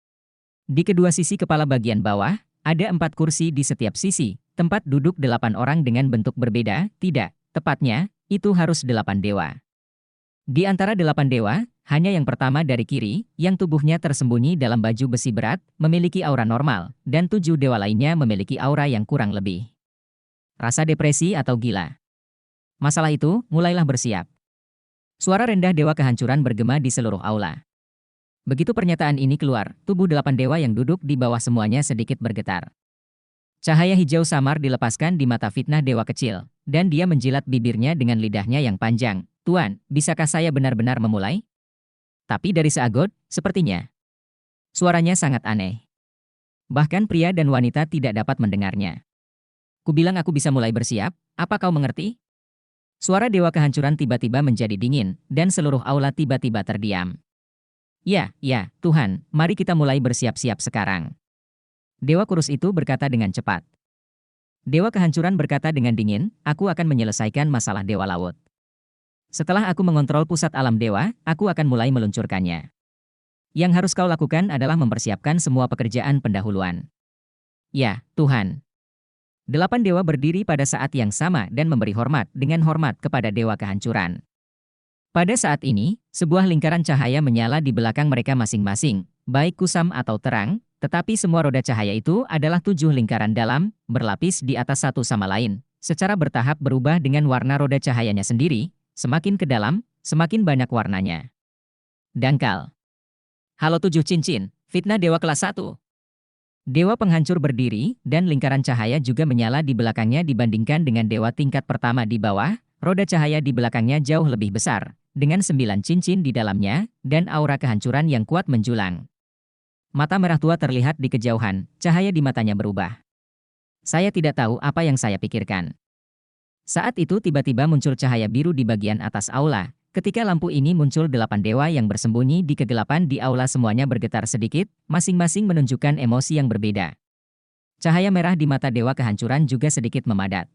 S1: Di kedua sisi kepala bagian bawah, ada 4 kursi di setiap sisi. Tempat duduk 8 orang dengan bentuk berbeda, tidak, tepatnya, itu harus 8 dewa. Di antara 8 dewa, hanya yang pertama dari kiri, yang tubuhnya tersembunyi dalam baju besi berat, memiliki aura normal, dan 7 dewa lainnya memiliki aura yang kurang lebih. Rasa depresi atau gila. Masalah itu, mulailah bersiap. Suara rendah dewa kehancuran bergema di seluruh aula. Begitu pernyataan ini keluar, tubuh 8 dewa yang duduk di bawah semuanya sedikit bergetar. Cahaya hijau samar dilepaskan di mata Fitnah Dewa kecil, dan dia menjilat bibirnya dengan lidahnya yang panjang. Tuan, bisakah saya benar-benar memulai? Tapi dari seagot, sepertinya. Suaranya sangat aneh. Bahkan pria dan wanita tidak dapat mendengarnya. Kubilang aku bisa mulai bersiap, apa kau mengerti? Suara Dewa Kehancuran tiba-tiba menjadi dingin, dan seluruh aula tiba-tiba terdiam. Ya, Tuhan, mari kita mulai bersiap-siap sekarang. Dewa kurus itu berkata dengan cepat. Dewa Kehancuran berkata dengan dingin, aku akan menyelesaikan masalah Dewa Laut. Setelah aku mengontrol pusat alam dewa, aku akan mulai meluncurkannya. Yang harus kau lakukan adalah mempersiapkan semua pekerjaan pendahuluan. Ya, Tuhan. 8 dewa berdiri pada saat yang sama dan memberi hormat dengan hormat kepada Dewa Kehancuran. Pada saat ini, sebuah lingkaran cahaya menyala di belakang mereka masing-masing, baik kusam atau terang, tetapi semua roda cahaya itu adalah 7 lingkaran dalam, berlapis di atas satu sama lain, secara bertahap berubah dengan warna roda cahayanya sendiri, semakin ke dalam, semakin banyak warnanya. Dangkal. Halo 7 cincin, Fitnah Dewa kelas 1. Dewa penghancur berdiri, dan lingkaran cahaya juga menyala di belakangnya dibandingkan dengan dewa tingkat pertama di bawah, roda cahaya di belakangnya jauh lebih besar, dengan 9 cincin di dalamnya, dan aura kehancuran yang kuat menjulang. Mata merah tua terlihat di kejauhan, cahaya di matanya berubah. Saya tidak tahu apa yang saya pikirkan. Saat itu tiba-tiba muncul cahaya biru di bagian atas aula. Ketika lampu ini muncul 8 dewa yang bersembunyi di kegelapan di aula semuanya bergetar sedikit, masing-masing menunjukkan emosi yang berbeda. Cahaya merah di mata Dewa Kehancuran juga sedikit memadat.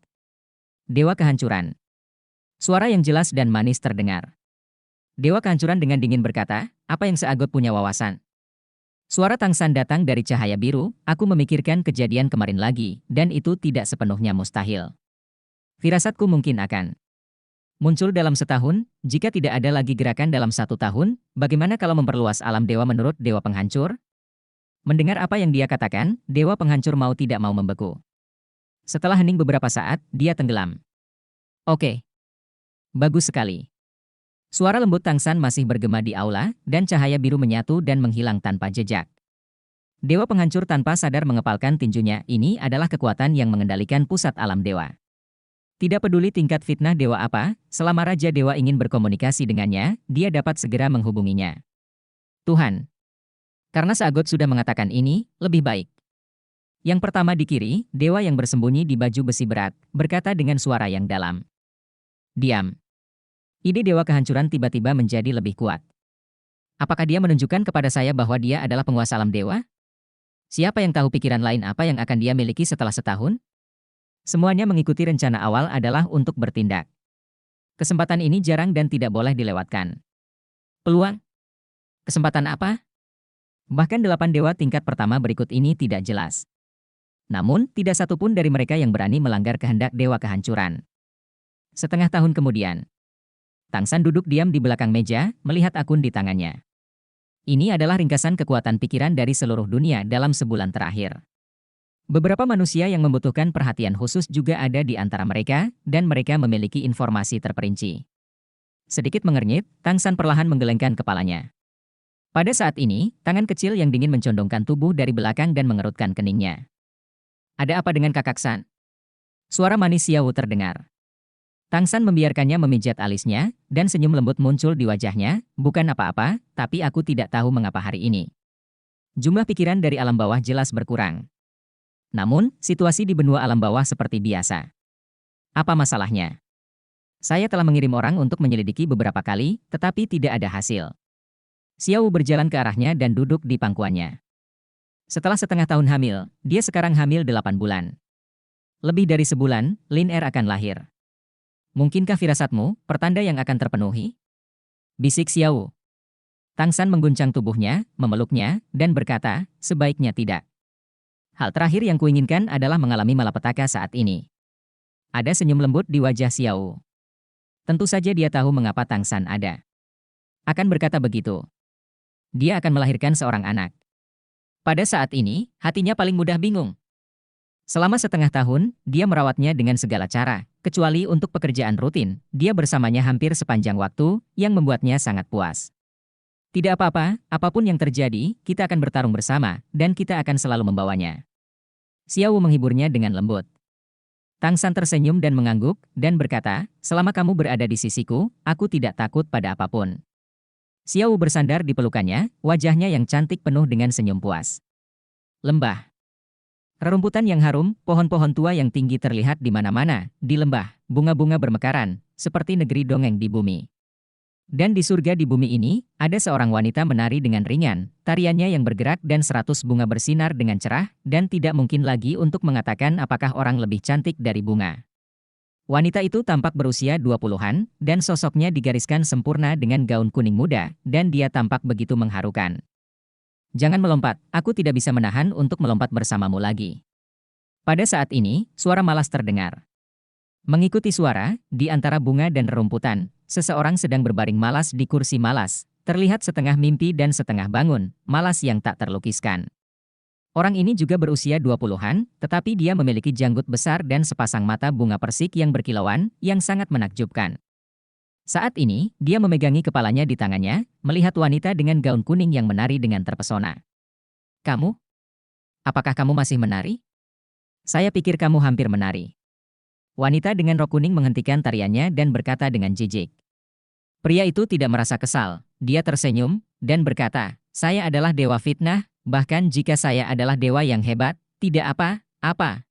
S1: Dewa Kehancuran. Suara yang jelas dan manis terdengar. Dewa Kehancuran dengan dingin berkata, apa yang seagot punya wawasan? Suara Tangsan datang dari cahaya biru, aku memikirkan kejadian kemarin lagi, dan itu tidak sepenuhnya mustahil. Firasatku mungkin akan muncul dalam setahun, jika tidak ada lagi gerakan dalam 1 tahun, bagaimana kalau memperluas alam dewa menurut Dewa Penghancur? Mendengar apa yang dia katakan, Dewa Penghancur mau tidak mau membeku. Setelah hening beberapa saat, dia tenggelam. Oke. Bagus sekali. Suara lembut Tangsan masih bergema di aula, dan cahaya biru menyatu dan menghilang tanpa jejak. Dewa Penghancur tanpa sadar mengepalkan tinjunya, ini adalah kekuatan yang mengendalikan pusat alam dewa. Tidak peduli tingkat fitnah dewa apa, selama Raja Dewa ingin berkomunikasi dengannya, dia dapat segera menghubunginya. Tuhan. Karena Seagot sudah mengatakan ini, lebih baik. Yang pertama di kiri, dewa yang bersembunyi di baju besi berat, berkata dengan suara yang dalam. Diam. Ide Dewa Kehancuran tiba-tiba menjadi lebih kuat. Apakah dia menunjukkan kepada saya bahwa dia adalah penguasa alam dewa? Siapa yang tahu pikiran lain apa yang akan dia miliki setelah setahun? Semuanya mengikuti rencana awal adalah untuk bertindak. Kesempatan ini jarang dan tidak boleh dilewatkan. Peluang? Kesempatan apa? Bahkan 8 dewa tingkat pertama berikut ini tidak jelas. Namun, tidak satupun dari mereka yang berani melanggar kehendak Dewa Kehancuran. Setengah tahun kemudian, Tangsan duduk diam di belakang meja, melihat akun di tangannya. Ini adalah ringkasan kekuatan pikiran dari seluruh dunia dalam sebulan terakhir. Beberapa manusia yang membutuhkan perhatian khusus juga ada di antara mereka, dan mereka memiliki informasi terperinci. Sedikit mengernyit, Tangsan perlahan menggelengkan kepalanya. Pada saat ini, tangan kecil yang dingin mencondongkan tubuh dari belakang dan mengerutkan keningnya. Ada apa dengan Kakak San? Suara manis Xiao terdengar. Tangsan membiarkannya memijat alisnya, dan senyum lembut muncul di wajahnya, bukan apa-apa, tapi aku tidak tahu mengapa hari ini. Jumlah pikiran dari alam bawah jelas berkurang. Namun, situasi di benua alam bawah seperti biasa. Apa masalahnya? Saya telah mengirim orang untuk menyelidiki beberapa kali, tetapi tidak ada hasil. Xiao berjalan ke arahnya dan duduk di pangkuannya. Setelah setengah tahun hamil, dia sekarang hamil 8 bulan. Lebih dari sebulan, Lin Er akan lahir. Mungkinkah firasatmu, pertanda yang akan terpenuhi? Bisik Xiao. Tangsan mengguncang tubuhnya, memeluknya, dan berkata, sebaiknya tidak. Hal terakhir yang kuinginkan adalah mengalami malapetaka saat ini. Ada senyum lembut di wajah Xiao. Tentu saja dia tahu mengapa Tangsan ada. Akan berkata begitu. Dia akan melahirkan seorang anak. Pada saat ini, hatinya paling mudah bingung. Selama setengah tahun, dia merawatnya dengan segala cara, kecuali untuk pekerjaan rutin, dia bersamanya hampir sepanjang waktu, yang membuatnya sangat puas. Tidak apa-apa, apapun yang terjadi, kita akan bertarung bersama, dan kita akan selalu membawanya. Xiao Wu menghiburnya dengan lembut. Tang San tersenyum dan mengangguk, dan berkata, selama kamu berada di sisiku, aku tidak takut pada apapun. Xiao Wu bersandar di pelukannya, wajahnya yang cantik penuh dengan senyum puas. Lembah. Rerumputan yang harum, pohon-pohon tua yang tinggi terlihat di mana-mana, di lembah, bunga-bunga bermekaran, seperti negeri dongeng di bumi. Dan di surga di bumi ini, ada seorang wanita menari dengan ringan, tariannya yang bergerak dan 100 bunga bersinar dengan cerah, dan tidak mungkin lagi untuk mengatakan apakah orang lebih cantik dari bunga. Wanita itu tampak berusia 20-an, dan sosoknya digariskan sempurna dengan gaun kuning muda, dan dia tampak begitu mengharukan. Jangan melompat, aku tidak bisa menahan untuk melompat bersamamu lagi. Pada saat ini, suara malas terdengar. Mengikuti suara, di antara bunga dan rerumputan, seseorang sedang berbaring malas di kursi malas, terlihat setengah mimpi dan setengah bangun, malas yang tak terlukiskan. Orang ini juga berusia 20-an, tetapi dia memiliki janggut besar dan sepasang mata bunga persik yang berkilauan, yang sangat menakjubkan. Saat ini, dia memegangi kepalanya di tangannya, melihat wanita dengan gaun kuning yang menari dengan terpesona. Kamu? Apakah kamu masih menari? Saya pikir kamu hampir menari. Wanita dengan rok kuning menghentikan tariannya dan berkata dengan jijik. Pria itu tidak merasa kesal, dia tersenyum, dan berkata, saya adalah dewa fitnah, bahkan jika saya adalah dewa yang hebat, tidak apa-apa.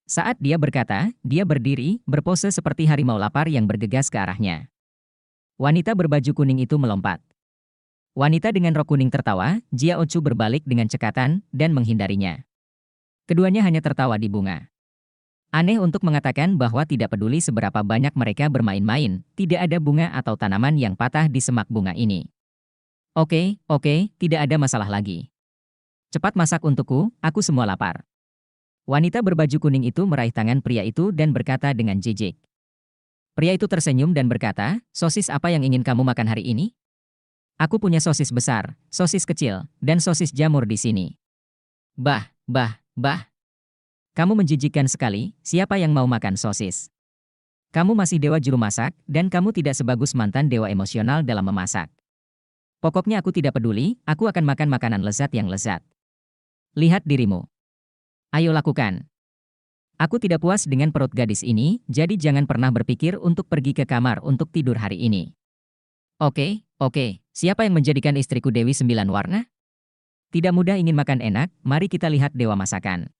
S1: Saat dia berkata, dia berdiri, berpose seperti harimau lapar yang bergegas ke arahnya. Wanita berbaju kuning itu melompat. Wanita dengan rok kuning tertawa, Jia Ochu berbalik dengan cekatan, dan menghindarinya. Keduanya hanya tertawa di bunga. Aneh untuk mengatakan bahwa tidak peduli seberapa banyak mereka bermain-main, tidak ada bunga atau tanaman yang patah di semak bunga ini. Oke, tidak ada masalah lagi. Cepat masak untukku, aku semua lapar. Wanita berbaju kuning itu meraih tangan pria itu dan berkata dengan jijik. Pria itu tersenyum dan berkata, sosis apa yang ingin kamu makan hari ini? Aku punya sosis besar, sosis kecil, dan sosis jamur di sini. Bah. Kamu menjijikkan sekali, siapa yang mau makan sosis? Kamu masih dewa juru masak, dan kamu tidak sebagus mantan dewa emosional dalam memasak. Pokoknya aku tidak peduli, aku akan makan makanan lezat yang lezat. Lihat dirimu. Ayo lakukan. Aku tidak puas dengan perut gadis ini, jadi jangan pernah berpikir untuk pergi ke kamar untuk tidur hari ini. Oke, siapa yang menjadikan istriku Dewi 9 warna? Tidak mudah ingin makan enak, mari kita lihat dewa masakan.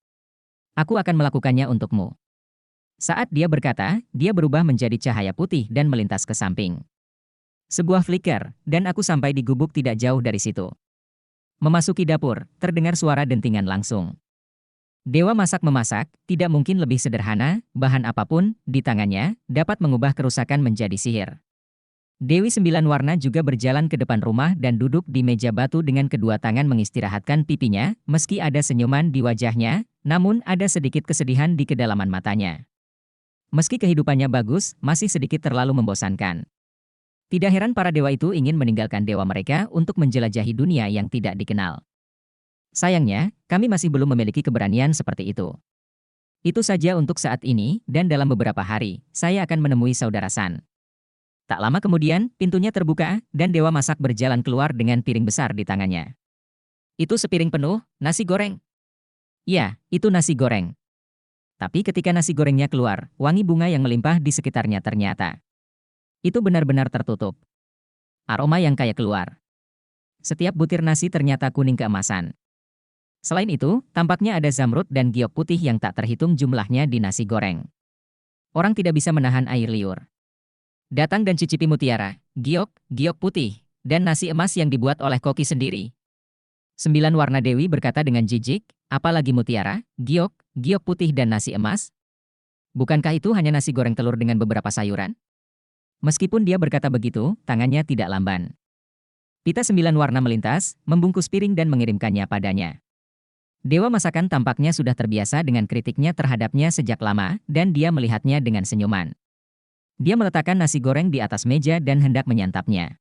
S1: Aku akan melakukannya untukmu. Saat dia berkata, dia berubah menjadi cahaya putih dan melintas ke samping. Sebuah flicker, dan aku sampai di gubuk tidak jauh dari situ. Memasuki dapur, terdengar suara dentingan langsung. Dewa masak memasak, tidak mungkin lebih sederhana, bahan apapun, di tangannya, dapat mengubah kerusakan menjadi sihir. Dewi 9 warna juga berjalan ke depan rumah dan duduk di meja batu dengan kedua tangan mengistirahatkan pipinya, meski ada senyuman di wajahnya, namun ada sedikit kesedihan di kedalaman matanya. Meski kehidupannya bagus, masih sedikit terlalu membosankan. Tidak heran para dewa itu ingin meninggalkan dewa mereka untuk menjelajahi dunia yang tidak dikenal. Sayangnya, kami masih belum memiliki keberanian seperti itu. Itu saja untuk saat ini, dan dalam beberapa hari, saya akan menemui saudara San. Tak lama kemudian, pintunya terbuka, dan dewa masak berjalan keluar dengan piring besar di tangannya. Itu sepiring penuh, nasi goreng. Ya, itu nasi goreng. Tapi ketika nasi gorengnya keluar, wangi bunga yang melimpah di sekitarnya ternyata. Itu benar-benar tertutup. Aroma yang kaya keluar. Setiap butir nasi ternyata kuning keemasan. Selain itu, tampaknya ada zamrud dan giok putih yang tak terhitung jumlahnya di nasi goreng. Orang tidak bisa menahan air liur. Datang dan cicipi mutiara, giok putih, dan nasi emas yang dibuat oleh koki sendiri. 9 warna dewi berkata dengan jijik, apalagi mutiara, giok putih dan nasi emas? Bukankah itu hanya nasi goreng telur dengan beberapa sayuran? Meskipun dia berkata begitu, tangannya tidak lamban. Pita 9 warna melintas, membungkus piring dan mengirimkannya padanya. Dewa masakan tampaknya sudah terbiasa dengan kritiknya terhadapnya sejak lama, dan dia melihatnya dengan senyuman. Dia meletakkan nasi goreng di atas meja dan hendak menyantapnya.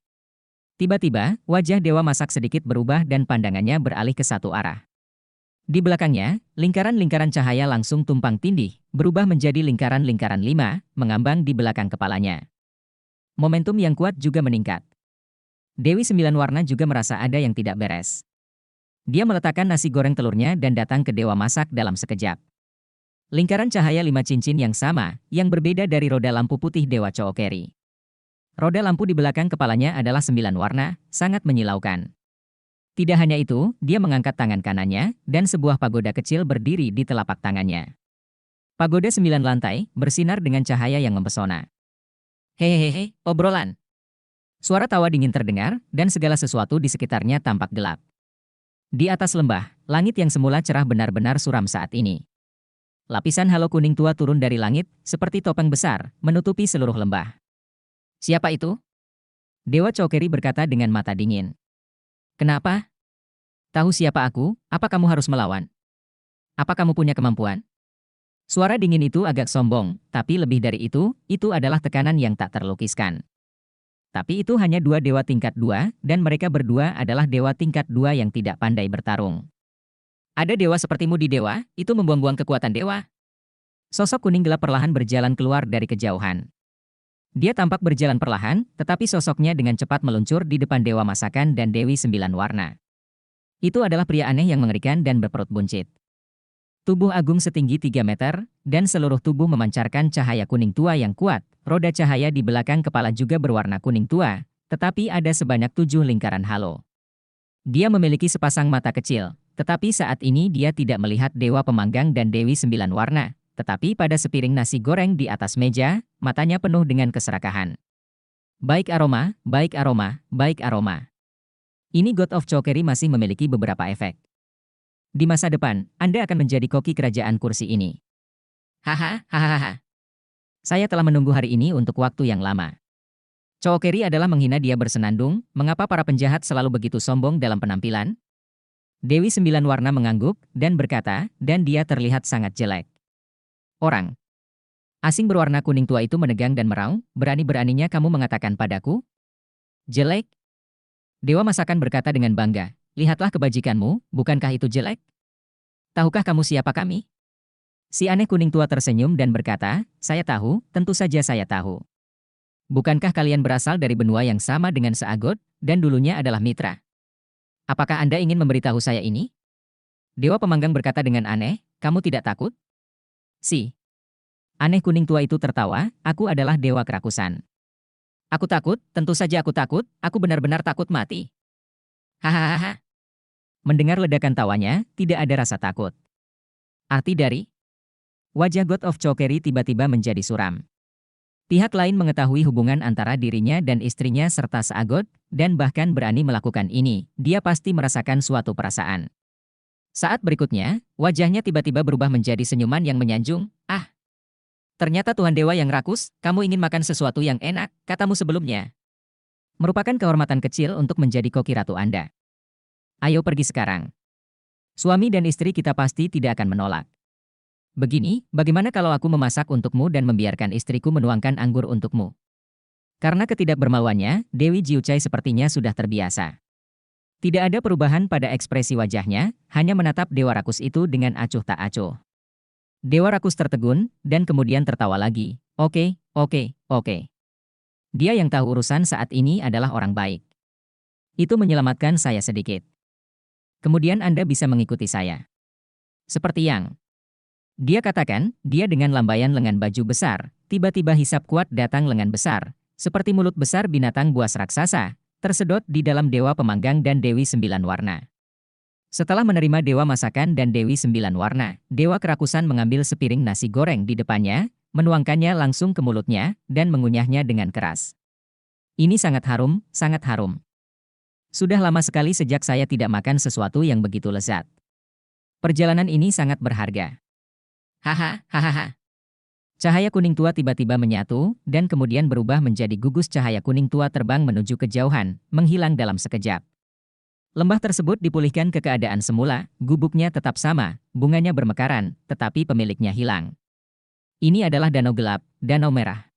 S1: Tiba-tiba, wajah dewa masak sedikit berubah dan pandangannya beralih ke satu arah. Di belakangnya, lingkaran-lingkaran cahaya langsung tumpang tindih, berubah menjadi lingkaran-lingkaran 5, mengambang di belakang kepalanya. Momentum yang kuat juga meningkat. Dewi Sembilan Warna juga merasa ada yang tidak beres. Dia meletakkan nasi goreng telurnya dan datang ke Dewa Masak dalam sekejap. Lingkaran cahaya 5 cincin yang sama, yang berbeda dari roda lampu putih Dewa Chookeri. Roda lampu di belakang kepalanya adalah 9 warna, sangat menyilaukan. Tidak hanya itu, dia mengangkat tangan kanannya, dan sebuah pagoda kecil berdiri di telapak tangannya. Pagoda 9 lantai, bersinar dengan cahaya yang mempesona. Hehehe, obrolan. Suara tawa dingin terdengar, dan segala sesuatu di sekitarnya tampak gelap. Di atas lembah, langit yang semula cerah benar-benar suram saat ini. Lapisan halo kuning tua turun dari langit, seperti topeng besar, menutupi seluruh lembah. Siapa itu? Dewa Chookeri berkata dengan mata dingin. Kenapa? Tahu siapa aku, apa kamu harus melawan? Apa kamu punya kemampuan? Suara dingin itu agak sombong, tapi lebih dari itu adalah tekanan yang tak terlukiskan. Tapi itu hanya dua dewa tingkat 2, dan mereka berdua adalah dewa tingkat 2 yang tidak pandai bertarung. Ada dewa sepertimu di dewa, itu membuang-buang kekuatan dewa. Sosok kuning gelap perlahan berjalan keluar dari kejauhan. Dia tampak berjalan perlahan, tetapi sosoknya dengan cepat meluncur di depan Dewa Masakan dan Dewi Sembilan Warna. Itu adalah pria aneh yang mengerikan dan berperut buncit. Tubuh agung setinggi 3 meter, dan seluruh tubuh memancarkan cahaya kuning tua yang kuat. Roda cahaya di belakang kepala juga berwarna kuning tua, tetapi ada sebanyak 7 lingkaran halo. Dia memiliki sepasang mata kecil, tetapi saat ini dia tidak melihat Dewa Pemanggang dan Dewi Sembilan Warna. Tetapi pada sepiring nasi goreng di atas meja, matanya penuh dengan keserakahan. Baik aroma, baik aroma, baik aroma. Ini God of Chookeri masih memiliki beberapa efek. Di masa depan, Anda akan menjadi koki kerajaan kursi ini. Haha, hahaha. Saya telah menunggu hari ini untuk waktu yang lama. Chookeri adalah menghina dia bersenandung, mengapa para penjahat selalu begitu sombong dalam penampilan? Dewi Sembilan Warna mengangguk, dan berkata, dan dia terlihat sangat jelek. Orang asing berwarna kuning tua itu menegang dan meraung, berani-beraninya kamu mengatakan padaku? Jelek? Dewa Masakan berkata dengan bangga, lihatlah kebajikanmu, bukankah itu jelek? Tahukah kamu siapa kami? Si aneh kuning tua tersenyum dan berkata, saya tahu, tentu saja saya tahu. Bukankah kalian berasal dari benua yang sama dengan Seagot, dan dulunya adalah mitra? Apakah Anda ingin memberitahu saya ini? Dewa Pemanggang berkata dengan aneh, kamu tidak takut? Si aneh kuning tua itu tertawa, aku adalah dewa kerakusan. Aku takut, tentu saja aku takut, aku benar-benar takut mati. Hahaha. Mendengar ledakan tawanya, tidak ada rasa takut. Arti dari wajah God of Chookeri tiba-tiba menjadi suram. Pihak lain mengetahui hubungan antara dirinya dan istrinya serta Seagot, dan bahkan berani melakukan ini, dia pasti merasakan suatu perasaan. Saat berikutnya, wajahnya tiba-tiba berubah menjadi senyuman yang menyanjung, ternyata Tuhan Dewa yang rakus, kamu ingin makan sesuatu yang enak, katamu sebelumnya. Merupakan kehormatan kecil untuk menjadi koki ratu Anda. Ayo pergi sekarang. Suami dan istri kita pasti tidak akan menolak. Begini, bagaimana kalau aku memasak untukmu dan membiarkan istriku menuangkan anggur untukmu? Karena ketidakbermaluannya, Dewi Jiucai sepertinya sudah terbiasa. Tidak ada perubahan pada ekspresi wajahnya, hanya menatap Dewa Rakus itu dengan acuh tak acuh. Dewa Rakus tertegun, dan kemudian tertawa lagi. Oke. Dia yang tahu urusan saat ini adalah orang baik. Itu menyelamatkan saya sedikit. Kemudian Anda bisa mengikuti saya. Seperti yang dia katakan, dia dengan lambaian lengan baju besar, tiba-tiba hisap kuat datang lengan besar, seperti mulut besar binatang buas raksasa, tersedot di dalam Dewa Pemanggang dan Dewi Sembilan Warna. Setelah menerima Dewa Masakan dan Dewi Sembilan Warna, Dewa Kerakusan mengambil sepiring nasi goreng di depannya, menuangkannya langsung ke mulutnya, dan mengunyahnya dengan keras. Ini sangat harum, sangat harum. Sudah lama sekali sejak saya tidak makan sesuatu yang begitu lezat. Perjalanan ini sangat berharga. Hahaha. Cahaya kuning tua tiba-tiba menyatu, dan kemudian berubah menjadi gugus cahaya kuning tua terbang menuju kejauhan, menghilang dalam sekejap. Lembah tersebut dipulihkan ke keadaan semula, gubuknya tetap sama, bunganya bermekaran, tetapi pemiliknya hilang. Ini adalah danau gelap, danau merah.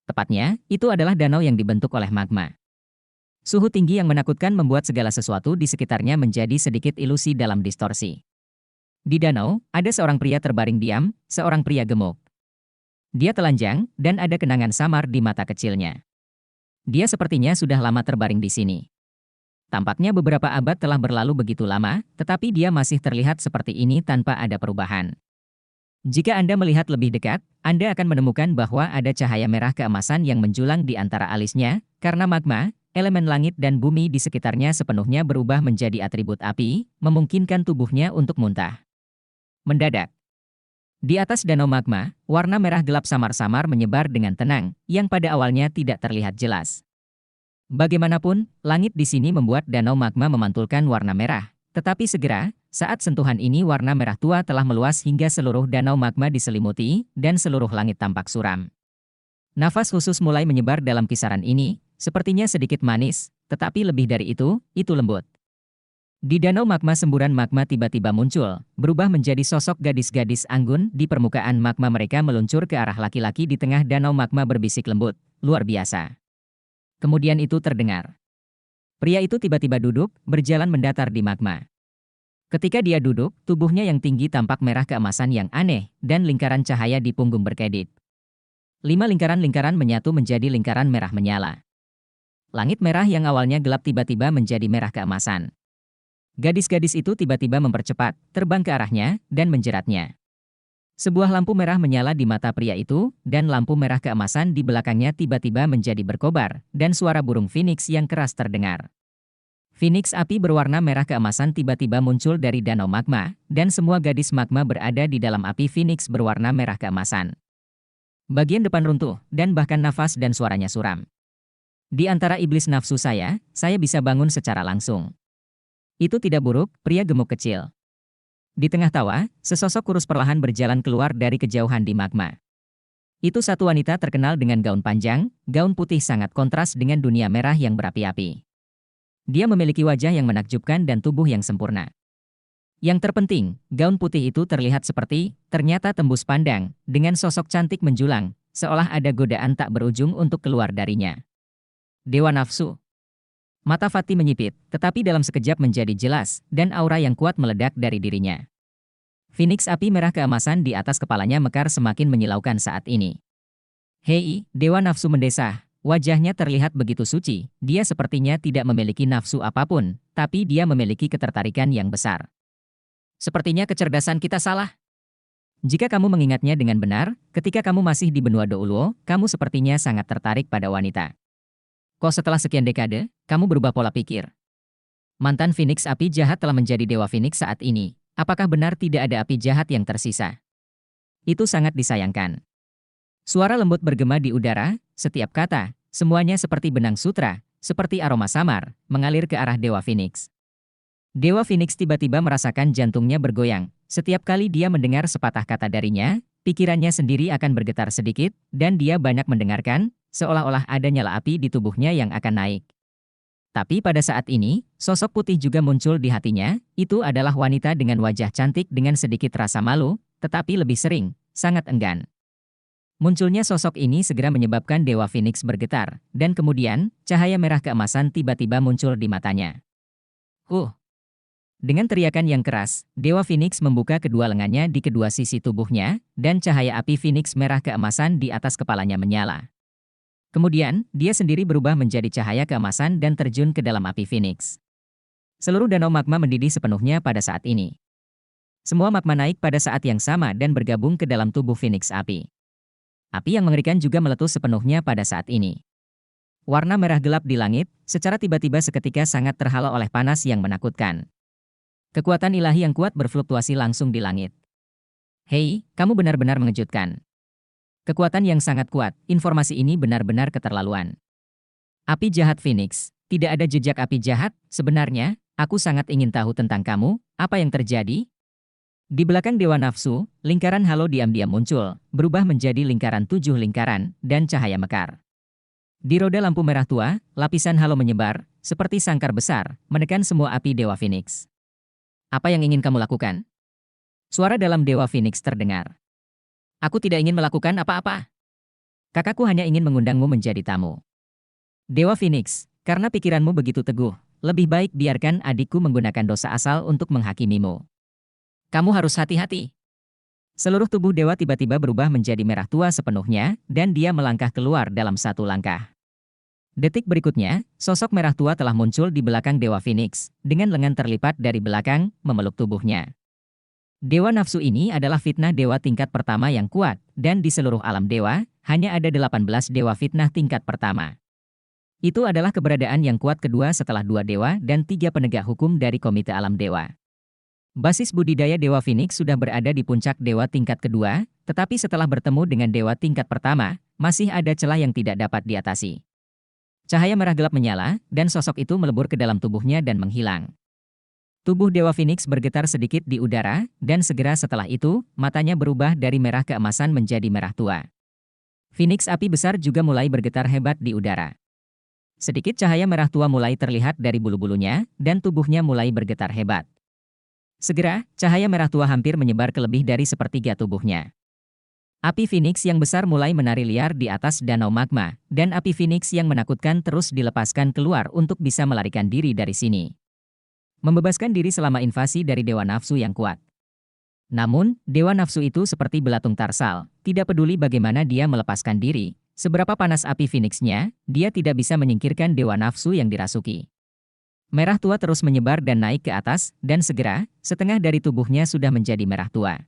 S1: Tepatnya, itu adalah danau yang dibentuk oleh magma. Suhu tinggi yang menakutkan membuat segala sesuatu di sekitarnya menjadi sedikit ilusi dalam distorsi. Di danau, ada seorang pria terbaring diam, seorang pria gemuk. Dia telanjang, dan ada kenangan samar di mata kecilnya. Dia sepertinya sudah lama terbaring di sini. Tampaknya beberapa abad telah berlalu begitu lama, tetapi dia masih terlihat seperti ini tanpa ada perubahan. Jika Anda melihat lebih dekat, Anda akan menemukan bahwa ada cahaya merah keemasan yang menjulang di antara alisnya, karena magma, elemen langit dan bumi di sekitarnya sepenuhnya berubah menjadi atribut api, memungkinkan tubuhnya untuk muntah. Mendadak, di atas danau magma, warna merah gelap samar-samar menyebar dengan tenang, yang pada awalnya tidak terlihat jelas. Bagaimanapun, langit di sini membuat danau magma memantulkan warna merah. Tetapi segera, saat sentuhan ini warna merah tua telah meluas hingga seluruh danau magma diselimuti, dan seluruh langit tampak suram. Nafas khusus mulai menyebar dalam kisaran ini, sepertinya sedikit manis, tetapi lebih dari itu lembut. Di danau magma semburan magma tiba-tiba muncul, berubah menjadi sosok gadis-gadis anggun di permukaan magma mereka meluncur ke arah laki-laki di tengah danau magma berbisik lembut, luar biasa. Kemudian itu terdengar. Pria itu tiba-tiba duduk, berjalan mendatar di magma. Ketika dia duduk, tubuhnya yang tinggi tampak merah keemasan yang aneh, dan lingkaran cahaya di punggung berkedip. 5 lingkaran-lingkaran menyatu menjadi lingkaran merah menyala. Langit merah yang awalnya gelap tiba-tiba menjadi merah keemasan. Gadis-gadis itu tiba-tiba mempercepat, terbang ke arahnya, dan menjeratnya. Sebuah lampu merah menyala di mata pria itu, dan lampu merah keemasan di belakangnya tiba-tiba menjadi berkobar, dan suara burung Phoenix yang keras terdengar. Phoenix api berwarna merah keemasan tiba-tiba muncul dari danau magma, dan semua gadis magma berada di dalam api Phoenix berwarna merah keemasan. Bagian depan runtuh, dan bahkan nafas dan suaranya suram. Di antara iblis nafsu saya bisa bangun secara langsung. Itu tidak buruk, pria gemuk kecil. Di tengah tawa, sesosok kurus perlahan berjalan keluar dari kejauhan di magma. Itu satu wanita terkenal dengan gaun panjang, gaun putih sangat kontras dengan dunia merah yang berapi-api. Dia memiliki wajah yang menakjubkan dan tubuh yang sempurna. Yang terpenting, gaun putih itu terlihat seperti, ternyata tembus pandang, dengan sosok cantik menjulang, seolah ada godaan tak berujung untuk keluar darinya. Dewa nafsu. Mata Fatih menyipit, tetapi dalam sekejap menjadi jelas, dan aura yang kuat meledak dari dirinya. Phoenix api merah keemasan di atas kepalanya mekar semakin menyilaukan saat ini. Hei, Dewa Nafsu mendesah, wajahnya terlihat begitu suci, dia sepertinya tidak memiliki nafsu apapun, tapi dia memiliki ketertarikan yang besar. Sepertinya kecerdasan kita salah. Jika kamu mengingatnya dengan benar, ketika kamu masih di benua Douluo, kamu sepertinya sangat tertarik pada wanita. Kok setelah sekian dekade, kamu berubah pola pikir? Mantan Phoenix api jahat telah menjadi Dewa Phoenix saat ini. Apakah benar tidak ada api jahat yang tersisa? Itu sangat disayangkan. Suara lembut bergema di udara, setiap kata, semuanya seperti benang sutra, seperti aroma samar, mengalir ke arah Dewa Phoenix. Dewa Phoenix tiba-tiba merasakan jantungnya bergoyang. Setiap kali dia mendengar sepatah kata darinya, pikirannya sendiri akan bergetar sedikit, dan dia banyak mendengarkan, seolah-olah ada nyala api di tubuhnya yang akan naik. Tapi pada saat ini, sosok putih juga muncul di hatinya, itu adalah wanita dengan wajah cantik dengan sedikit rasa malu, tetapi lebih sering, sangat enggan. Munculnya sosok ini segera menyebabkan Dewa Phoenix bergetar, dan kemudian, cahaya merah keemasan tiba-tiba muncul di matanya. Dengan teriakan yang keras, Dewa Phoenix membuka kedua lengannya di kedua sisi tubuhnya, dan cahaya api Phoenix merah keemasan di atas kepalanya menyala. Kemudian, dia sendiri berubah menjadi cahaya keemasan dan terjun ke dalam api Phoenix. Seluruh danau magma mendidih sepenuhnya pada saat ini. Semua magma naik pada saat yang sama dan bergabung ke dalam tubuh Phoenix api. Api yang mengerikan juga meletus sepenuhnya pada saat ini. Warna merah gelap di langit, secara tiba-tiba seketika sangat terhalau oleh panas yang menakutkan. Kekuatan ilahi yang kuat berfluktuasi langsung di langit. Hei, kamu benar-benar mengejutkan. Kekuatan yang sangat kuat, informasi ini benar-benar keterlaluan. Api jahat Phoenix, tidak ada jejak api jahat, sebenarnya, aku sangat ingin tahu tentang kamu, apa yang terjadi? Di belakang Dewa Nafsu, lingkaran halo diam-diam muncul, berubah menjadi lingkaran 7 lingkaran, dan cahaya mekar. Di roda lampu merah tua, lapisan halo menyebar, seperti sangkar besar, menekan semua api Dewa Phoenix. Apa yang ingin kamu lakukan? Suara dalam Dewa Phoenix terdengar. Aku tidak ingin melakukan apa-apa. Kakakku hanya ingin mengundangmu menjadi tamu. Dewa Phoenix, karena pikiranmu begitu teguh, lebih baik biarkan adikku menggunakan dosa asal untuk menghakimimu. Kamu harus hati-hati. Seluruh tubuh dewa tiba-tiba berubah menjadi merah tua sepenuhnya, dan dia melangkah keluar dalam satu langkah. Detik berikutnya, sosok merah tua telah muncul di belakang Dewa Phoenix, dengan lengan terlipat dari belakang, memeluk tubuhnya. Dewa nafsu ini adalah fitnah dewa tingkat pertama yang kuat, dan di seluruh alam dewa, hanya ada 18 dewa fitnah tingkat pertama. Itu adalah keberadaan yang kuat kedua setelah 2 dewa dan 3 penegak hukum dari Komite Alam Dewa. Basis budidaya Dewa Phoenix sudah berada di puncak dewa tingkat kedua, tetapi setelah bertemu dengan dewa tingkat pertama, masih ada celah yang tidak dapat diatasi. Cahaya merah gelap menyala, dan sosok itu melebur ke dalam tubuhnya dan menghilang. Tubuh Dewa Phoenix bergetar sedikit di udara, dan segera setelah itu, matanya berubah dari merah keemasan menjadi merah tua. Phoenix api besar juga mulai bergetar hebat di udara. Sedikit cahaya merah tua mulai terlihat dari bulu-bulunya, dan tubuhnya mulai bergetar hebat. Segera, cahaya merah tua hampir menyebar ke lebih dari sepertiga tubuhnya. Api Phoenix yang besar mulai menari liar di atas danau magma, dan api Phoenix yang menakutkan terus dilepaskan keluar untuk bisa melarikan diri dari sini. Membebaskan diri selama invasi dari Dewa Nafsu yang kuat. Namun, Dewa Nafsu itu seperti belatung tarsal, tidak peduli bagaimana dia melepaskan diri, seberapa panas api Phoenix-nya, dia tidak bisa menyingkirkan Dewa Nafsu yang dirasuki. Merah tua terus menyebar dan naik ke atas, dan segera, setengah dari tubuhnya sudah menjadi merah tua.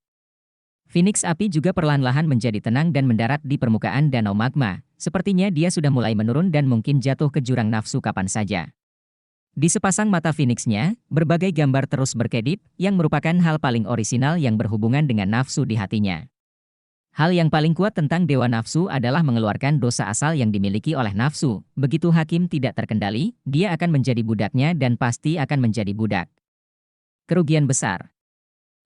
S1: Phoenix api juga perlahan-lahan menjadi tenang dan mendarat di permukaan danau magma, sepertinya dia sudah mulai menurun dan mungkin jatuh ke jurang nafsu kapan saja. Di sepasang mata Phoenix-nya, berbagai gambar terus berkedip, yang merupakan hal paling orisinal yang berhubungan dengan nafsu di hatinya. Hal yang paling kuat tentang Dewa Nafsu adalah mengeluarkan dosa asal yang dimiliki oleh nafsu. Begitu hakim tidak terkendali, dia akan menjadi budaknya dan pasti akan menjadi budak. Kerugian besar.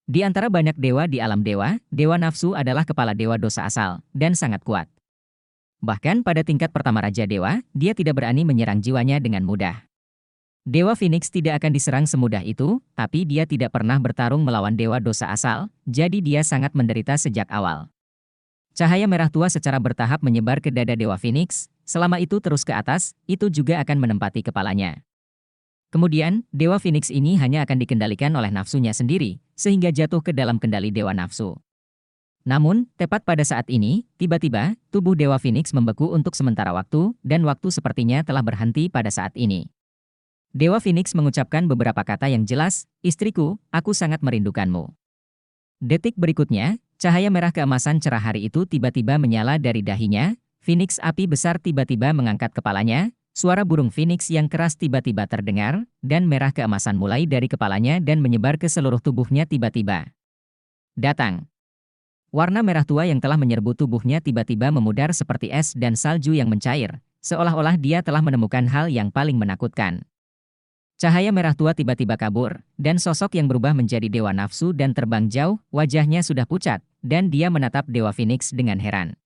S1: Di antara banyak dewa di alam dewa, Dewa Nafsu adalah kepala dewa dosa asal, dan sangat kuat. Bahkan pada tingkat pertama Raja Dewa, dia tidak berani menyerang jiwanya dengan mudah. Dewa Phoenix tidak akan diserang semudah itu, tapi dia tidak pernah bertarung melawan dewa dosa asal, jadi dia sangat menderita sejak awal. Cahaya merah tua secara bertahap menyebar ke dada Dewa Phoenix, selama itu terus ke atas, itu juga akan menempati kepalanya. Kemudian, Dewa Phoenix ini hanya akan dikendalikan oleh nafsunya sendiri, sehingga jatuh ke dalam kendali Dewa Nafsu. Namun, tepat pada saat ini, tiba-tiba, tubuh Dewa Phoenix membeku untuk sementara waktu, dan waktu sepertinya telah berhenti pada saat ini. Dewa Phoenix mengucapkan beberapa kata yang jelas, "Istriku, aku sangat merindukanmu." Detik berikutnya, cahaya merah keemasan cerah hari itu tiba-tiba menyala dari dahinya, Phoenix api besar tiba-tiba mengangkat kepalanya, suara burung Phoenix yang keras tiba-tiba terdengar, dan merah keemasan mulai dari kepalanya dan menyebar ke seluruh tubuhnya tiba-tiba. Datang. Warna merah tua yang telah menyerbu tubuhnya tiba-tiba memudar seperti es dan salju yang mencair, seolah-olah dia telah menemukan hal yang paling menakutkan. Cahaya merah tua tiba-tiba kabur, dan sosok yang berubah menjadi Dewa Nafsu dan terbang jauh, wajahnya sudah pucat, dan dia menatap Dewa Phoenix dengan heran.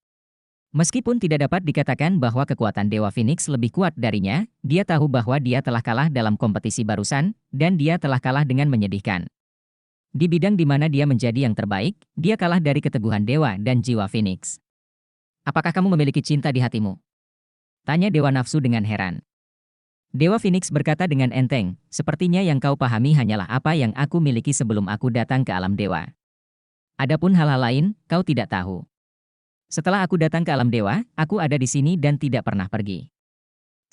S1: Meskipun tidak dapat dikatakan bahwa kekuatan Dewa Phoenix lebih kuat darinya, dia tahu bahwa dia telah kalah dalam kompetisi barusan, dan dia telah kalah dengan menyedihkan. Di bidang di mana dia menjadi yang terbaik, dia kalah dari keteguhan Dewa dan jiwa Phoenix. "Apakah kamu memiliki cinta di hatimu?" tanya Dewa Nafsu dengan heran. Dewa Phoenix berkata dengan enteng, "Sepertinya yang kau pahami hanyalah apa yang aku miliki sebelum aku datang ke alam dewa. Adapun hal-hal lain, kau tidak tahu. Setelah aku datang ke alam dewa, aku ada di sini dan tidak pernah pergi.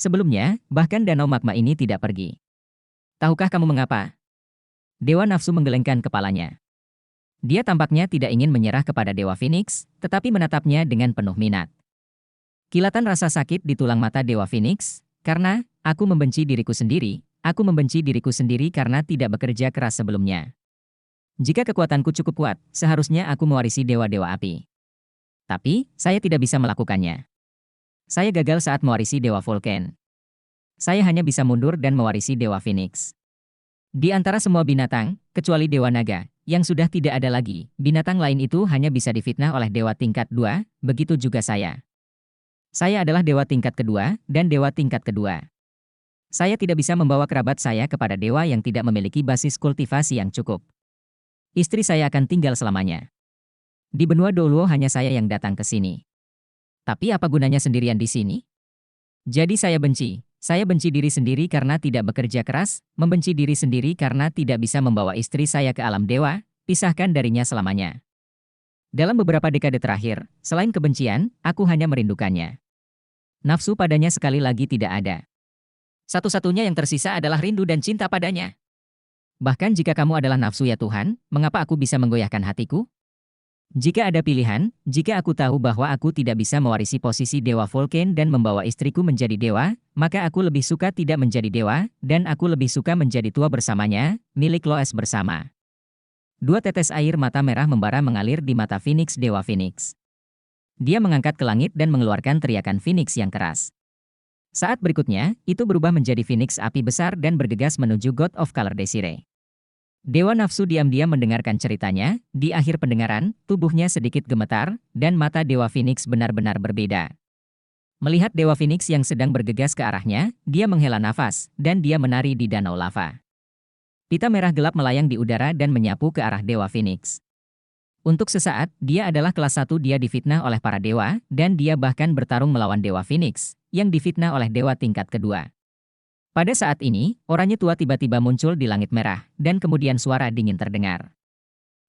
S1: Sebelumnya, bahkan danau magma ini tidak pergi. Tahukah kamu mengapa?" Dewa Nafsu menggelengkan kepalanya. Dia tampaknya tidak ingin menyerah kepada Dewa Phoenix, tetapi menatapnya dengan penuh minat. Kilatan rasa sakit di tulang mata Dewa Phoenix, "Karena aku membenci diriku sendiri, aku membenci diriku sendiri karena tidak bekerja keras sebelumnya. Jika kekuatanku cukup kuat, seharusnya aku mewarisi dewa-dewa api. Tapi, saya tidak bisa melakukannya. Saya gagal saat mewarisi Dewa Vulcan. Saya hanya bisa mundur dan mewarisi Dewa Phoenix. Di antara semua binatang, kecuali Dewa Naga, yang sudah tidak ada lagi, binatang lain itu hanya bisa difitnah oleh Dewa tingkat 2, begitu juga saya. Saya adalah Dewa tingkat kedua, dan Dewa tingkat kedua. Saya tidak bisa membawa kerabat saya kepada dewa yang tidak memiliki basis kultivasi yang cukup. Istri saya akan tinggal selamanya. Di benua Doluo hanya saya yang datang ke sini. Tapi apa gunanya sendirian di sini? Jadi saya benci diri sendiri karena tidak bekerja keras, membenci diri sendiri karena tidak bisa membawa istri saya ke alam dewa, pisahkan darinya selamanya. Dalam beberapa dekade terakhir, selain kebencian, aku hanya merindukannya. Nafsu padanya sekali lagi tidak ada. Satu-satunya yang tersisa adalah rindu dan cinta padanya. Bahkan jika kamu adalah nafsu ya Tuhan, mengapa aku bisa menggoyahkan hatiku? Jika ada pilihan, jika aku tahu bahwa aku tidak bisa mewarisi posisi Dewa Vulcan dan membawa istriku menjadi dewa, maka aku lebih suka tidak menjadi dewa, dan aku lebih suka menjadi tua bersamanya, milik Loes bersama. Dua tetes air mata merah membara mengalir di mata Phoenix Dewa Phoenix. Dia mengangkat ke langit dan mengeluarkan teriakan Phoenix yang keras. Saat berikutnya, itu berubah menjadi Phoenix api besar dan bergegas menuju God of Color Desire. Dewa Nafsu diam-diam mendengarkan ceritanya, di akhir pendengaran, tubuhnya sedikit gemetar, dan mata Dewa Phoenix benar-benar berbeda. Melihat Dewa Phoenix yang sedang bergegas ke arahnya, dia menghela nafas, dan dia menari di danau lava. Pita merah gelap melayang di udara dan menyapu ke arah Dewa Phoenix. Untuk sesaat, dia adalah kelas 1 dia difitnah oleh para dewa, dan dia bahkan bertarung melawan Dewa Phoenix, yang difitnah oleh dewa tingkat kedua. Pada saat ini, oranye tua tiba-tiba muncul di langit merah, dan kemudian suara dingin terdengar.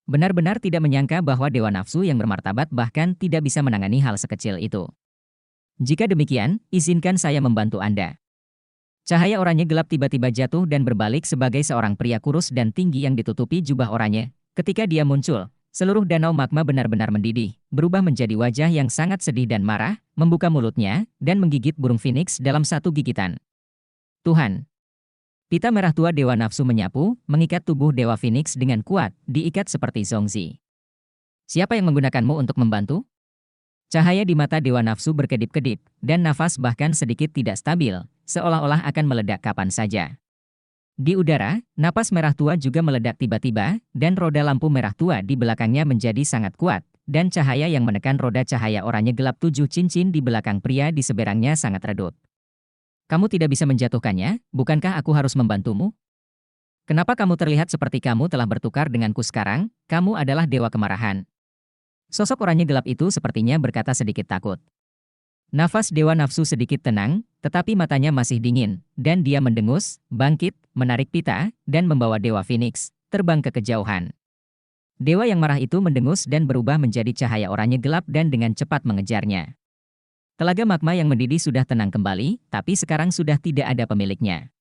S1: Benar-benar tidak menyangka bahwa Dewa Nafsu yang bermartabat bahkan tidak bisa menangani hal sekecil itu. Jika demikian, izinkan saya membantu Anda. Cahaya oranye gelap tiba-tiba jatuh dan berbalik sebagai seorang pria kurus dan tinggi yang ditutupi jubah oranye. Ketika dia muncul, seluruh danau magma benar-benar mendidih, berubah menjadi wajah yang sangat sedih dan marah, membuka mulutnya, dan menggigit burung Phoenix dalam satu gigitan. Tuhan. Pita merah tua Dewa Nafsu menyapu, mengikat tubuh Dewa Phoenix dengan kuat, diikat seperti Zongzi. Siapa yang menggunakanmu untuk membantu? Cahaya di mata Dewa Nafsu berkedip-kedip, dan nafas bahkan sedikit tidak stabil, seolah-olah akan meledak kapan saja. Di udara, napas merah tua juga meledak tiba-tiba, dan roda lampu merah tua di belakangnya menjadi sangat kuat, dan cahaya yang menekan roda cahaya oranye gelap 7 cincin di belakang pria di seberangnya sangat redup. Kamu tidak bisa menjatuhkannya, bukankah aku harus membantumu? Kenapa kamu terlihat seperti kamu telah bertukar denganku sekarang? Kamu adalah dewa kemarahan. Sosok oranye gelap itu sepertinya berkata sedikit takut. Nafas Dewa Nafsu sedikit tenang, tetapi matanya masih dingin, dan dia mendengus, bangkit, menarik pita, dan membawa Dewa Phoenix terbang ke kejauhan. Dewa yang marah itu mendengus dan berubah menjadi cahaya oranye gelap dan dengan cepat mengejarnya. Telaga magma yang mendidih sudah tenang kembali, tapi sekarang sudah tidak ada pemiliknya.